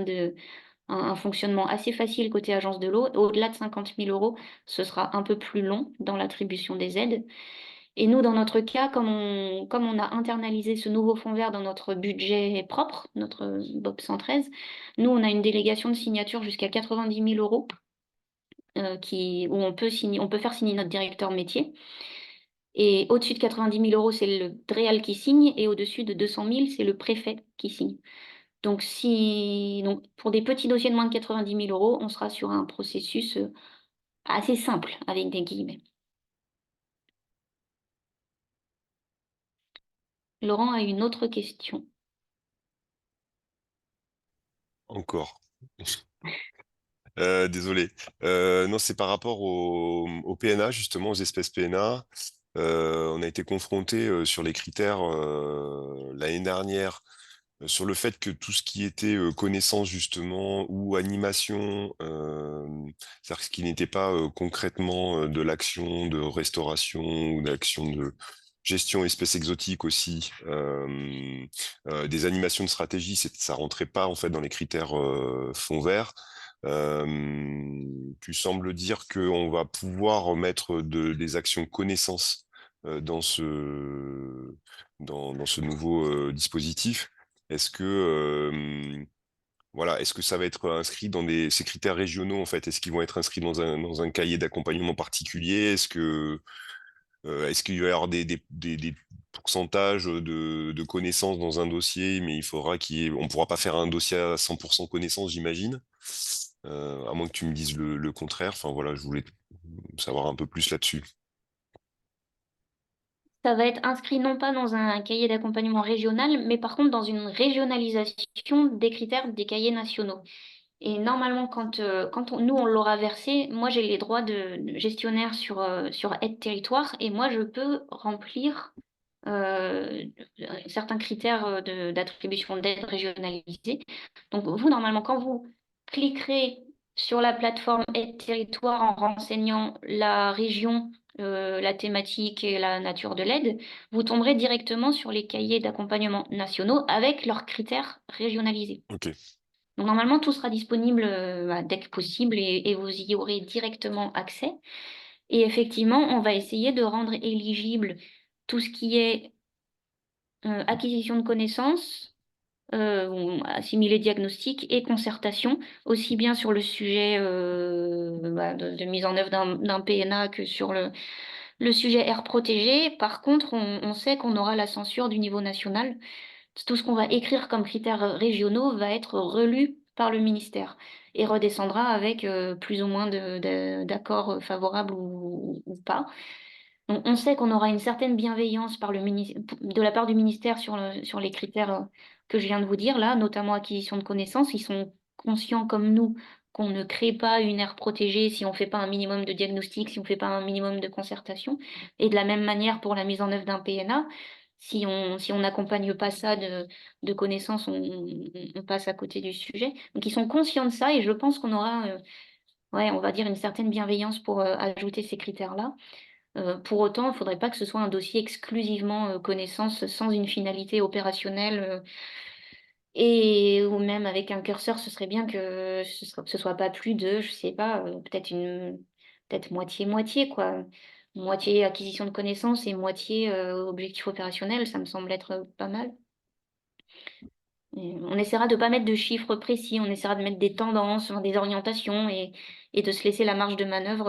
un fonctionnement assez facile côté agence de l'eau. Au-delà de 50 000 euros, ce sera un peu plus long dans l'attribution des aides. Et nous, dans notre cas, comme on a internalisé ce nouveau fonds vert dans notre budget propre, notre BOP 113, nous, on a une délégation de signature jusqu'à 90 000 euros où on peut faire signer notre directeur métier. Et au-dessus de 90 000 euros, c'est le DREAL qui signe, et au-dessus de 200 000, c'est le préfet qui signe. Donc, pour des petits dossiers de moins de 90 000 euros, on sera sur un processus assez simple, avec des guillemets. Laurent a une autre question. Encore. Désolé. Non, c'est par rapport au PNA, justement, aux espèces PNA. On a été confronté sur les critères l'année dernière sur le fait que tout ce qui était connaissance justement ou animation, c'est-à-dire ce qui n'était pas concrètement de l'action de restauration ou d'action de gestion espèces exotiques aussi, des animations de stratégie, ça rentrait pas en fait dans les critères fonds verts. Tu sembles dire qu'on va pouvoir mettre des actions connaissances dans ce nouveau dispositif. Est-ce que voilà, est-ce que ça va être inscrit dans ces critères régionaux en fait? Est-ce qu'ils vont être inscrits dans un cahier d'accompagnement particulier? Est-ce qu'il va y avoir des pourcentages de connaissances dans un dossier, mais il faudra on pourra pas faire un dossier à 100% connaissances, j'imagine, à moins que tu me dises le contraire. Enfin voilà, je voulais savoir un peu plus là-dessus. Ça va être inscrit non pas dans un cahier d'accompagnement régional, mais par contre dans une régionalisation des critères des cahiers nationaux. Et normalement, nous, on l'aura versé, moi, j'ai les droits de gestionnaire sur Aide Territoire et moi, je peux remplir euh, certains critères d'attribution d'aide régionalisée. Donc, vous, normalement, quand vous cliquerez sur la plateforme Aide Territoire en renseignant la région, la thématique et la nature de l'aide, vous tomberez directement sur les cahiers d'accompagnement nationaux avec leurs critères régionalisés. Ok. Donc, normalement, tout sera disponible dès que possible et vous y aurez directement accès. Et effectivement, on va essayer de rendre éligible tout ce qui est acquisition de connaissances, ou assimiler diagnostic et concertation, aussi bien sur le sujet de mise en œuvre d'un PNA que sur le sujet air protégé. Par contre, on sait qu'on aura la censure du niveau national. Tout ce qu'on va écrire comme critères régionaux va être relu par le ministère et redescendra avec plus ou moins d'accords favorables ou pas. On sait qu'on aura une certaine bienveillance de la part du ministère sur les critères que je viens de vous dire là, notamment acquisition de connaissances. Ils sont conscients comme nous qu'on ne crée pas une aire protégée si on ne fait pas un minimum de diagnostic, si on ne fait pas un minimum de concertation. Et de la même manière pour la mise en œuvre d'un PNA, si on n'accompagne pas ça de connaissances, on passe à côté du sujet. Donc ils sont conscients de ça et je pense qu'on aura, ouais, on va dire une certaine bienveillance pour ajouter ces critères-là. Pour autant, il ne faudrait pas que ce soit un dossier exclusivement connaissance sans une finalité opérationnelle ou même avec un curseur, ce serait bien que ce soit pas plus de, je sais pas, peut-être moitié-moitié, quoi. Moitié acquisition de connaissances et moitié objectif opérationnel, ça me semble être pas mal. Et on essaiera de ne pas mettre de chiffres précis, on essaiera de mettre des tendances, des orientations et de se laisser la marge de manœuvre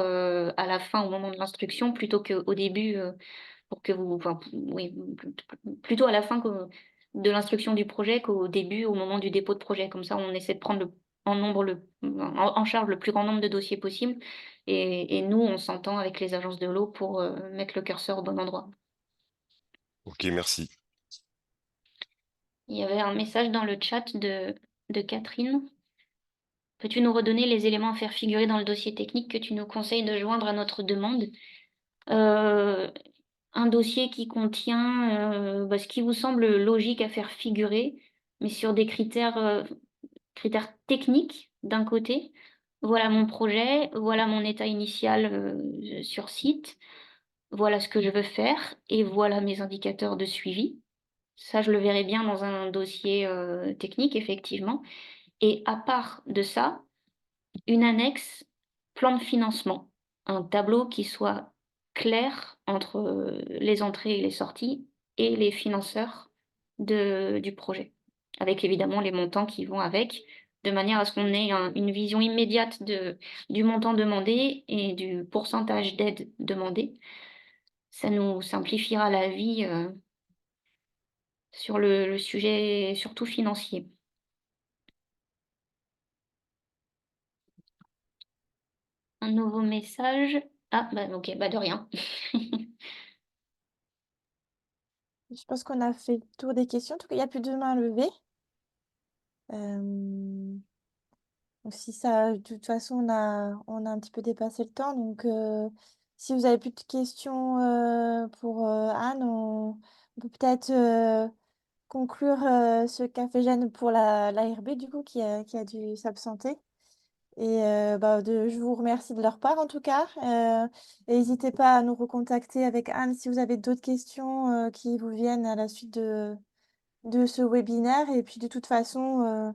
à la fin, au moment de l'instruction, plutôt qu'au début, pour que vous, enfin, oui, plutôt à la fin de l'instruction du projet qu'au début, au moment du dépôt de projet. Comme ça, on essaie de prendre en charge le plus grand nombre de dossiers possible. Et nous, on s'entend avec les agences de l'eau pour mettre le curseur au bon endroit. Ok, merci. Il y avait un message dans le chat de Catherine. Peux-tu nous redonner les éléments à faire figurer dans le dossier technique que tu nous conseilles de joindre à notre demande? Un dossier qui contient ce qui vous semble logique à faire figurer, mais sur des critères techniques d'un côté. Voilà mon projet, voilà mon état initial sur site, voilà ce que je veux faire et voilà mes indicateurs de suivi. Ça, je le verrai bien dans un dossier technique, effectivement. Et à part de ça, une annexe plan de financement, un tableau qui soit clair entre les entrées et les sorties et les financeurs du projet, avec évidemment les montants qui vont avec, de manière à ce qu'on ait une vision immédiate du montant demandé et du pourcentage d'aide demandé. Ça nous simplifiera la vie sur le sujet, surtout financier. Un nouveau message. Ah, bah ok, bah de rien. Je pense qu'on a fait le tour des questions. En tout cas, il n'y a plus de main levée. Euh, Donc si ça, de toute façon, on a un petit peu dépassé le temps. Donc, si vous avez plus de questions pour Anne, on peut peut-être conclure ce café Jeanne pour la l'ARB, du coup, qui a dû s'absenter. Et je vous remercie de leur part, en tout cas. Et n'hésitez pas à nous recontacter avec Anne si vous avez d'autres questions qui vous viennent à la suite de ce webinaire. Et puis, de toute façon,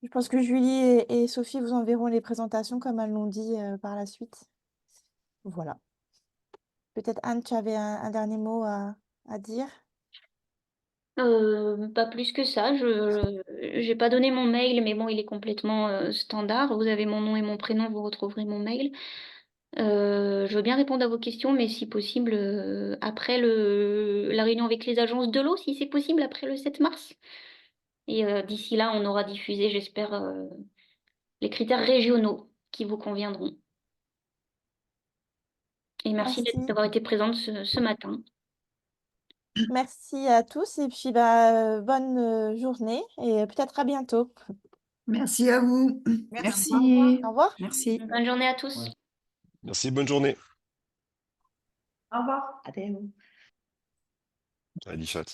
je pense que Julie et Sophie vous enverront les présentations comme elles l'ont dit par la suite. Voilà. Peut-être Anne, tu avais un dernier mot à dire. Pas plus que ça. Je j'ai pas donné mon mail, mais bon, il est complètement standard. Vous avez mon nom et mon prénom, vous retrouverez mon mail. Je veux bien répondre à vos questions, mais si possible, après la réunion avec les agences de l'eau, si c'est possible, après le 7 mars. Et d'ici là, on aura diffusé, j'espère, les critères régionaux qui vous conviendront. Et merci Merci. d'avoir été présente ce matin. Merci à tous et puis bonne journée et peut-être à bientôt. Merci à vous. Merci. Merci. Au revoir. Merci. Bonne journée à tous. Merci, bonne journée. Au revoir. Adéo. Alifat.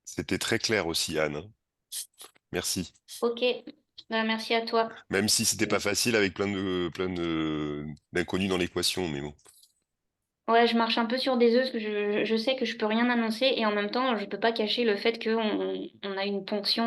C'était très clair aussi, Anne, hein. Merci. Ok, bah, merci à toi. Même si c'était pas facile avec plein d'inconnus dans l'équation, mais bon. Ouais, je marche un peu sur des œufs parce que je sais que je peux rien annoncer et en même temps, je peux pas cacher le fait qu'on a une ponction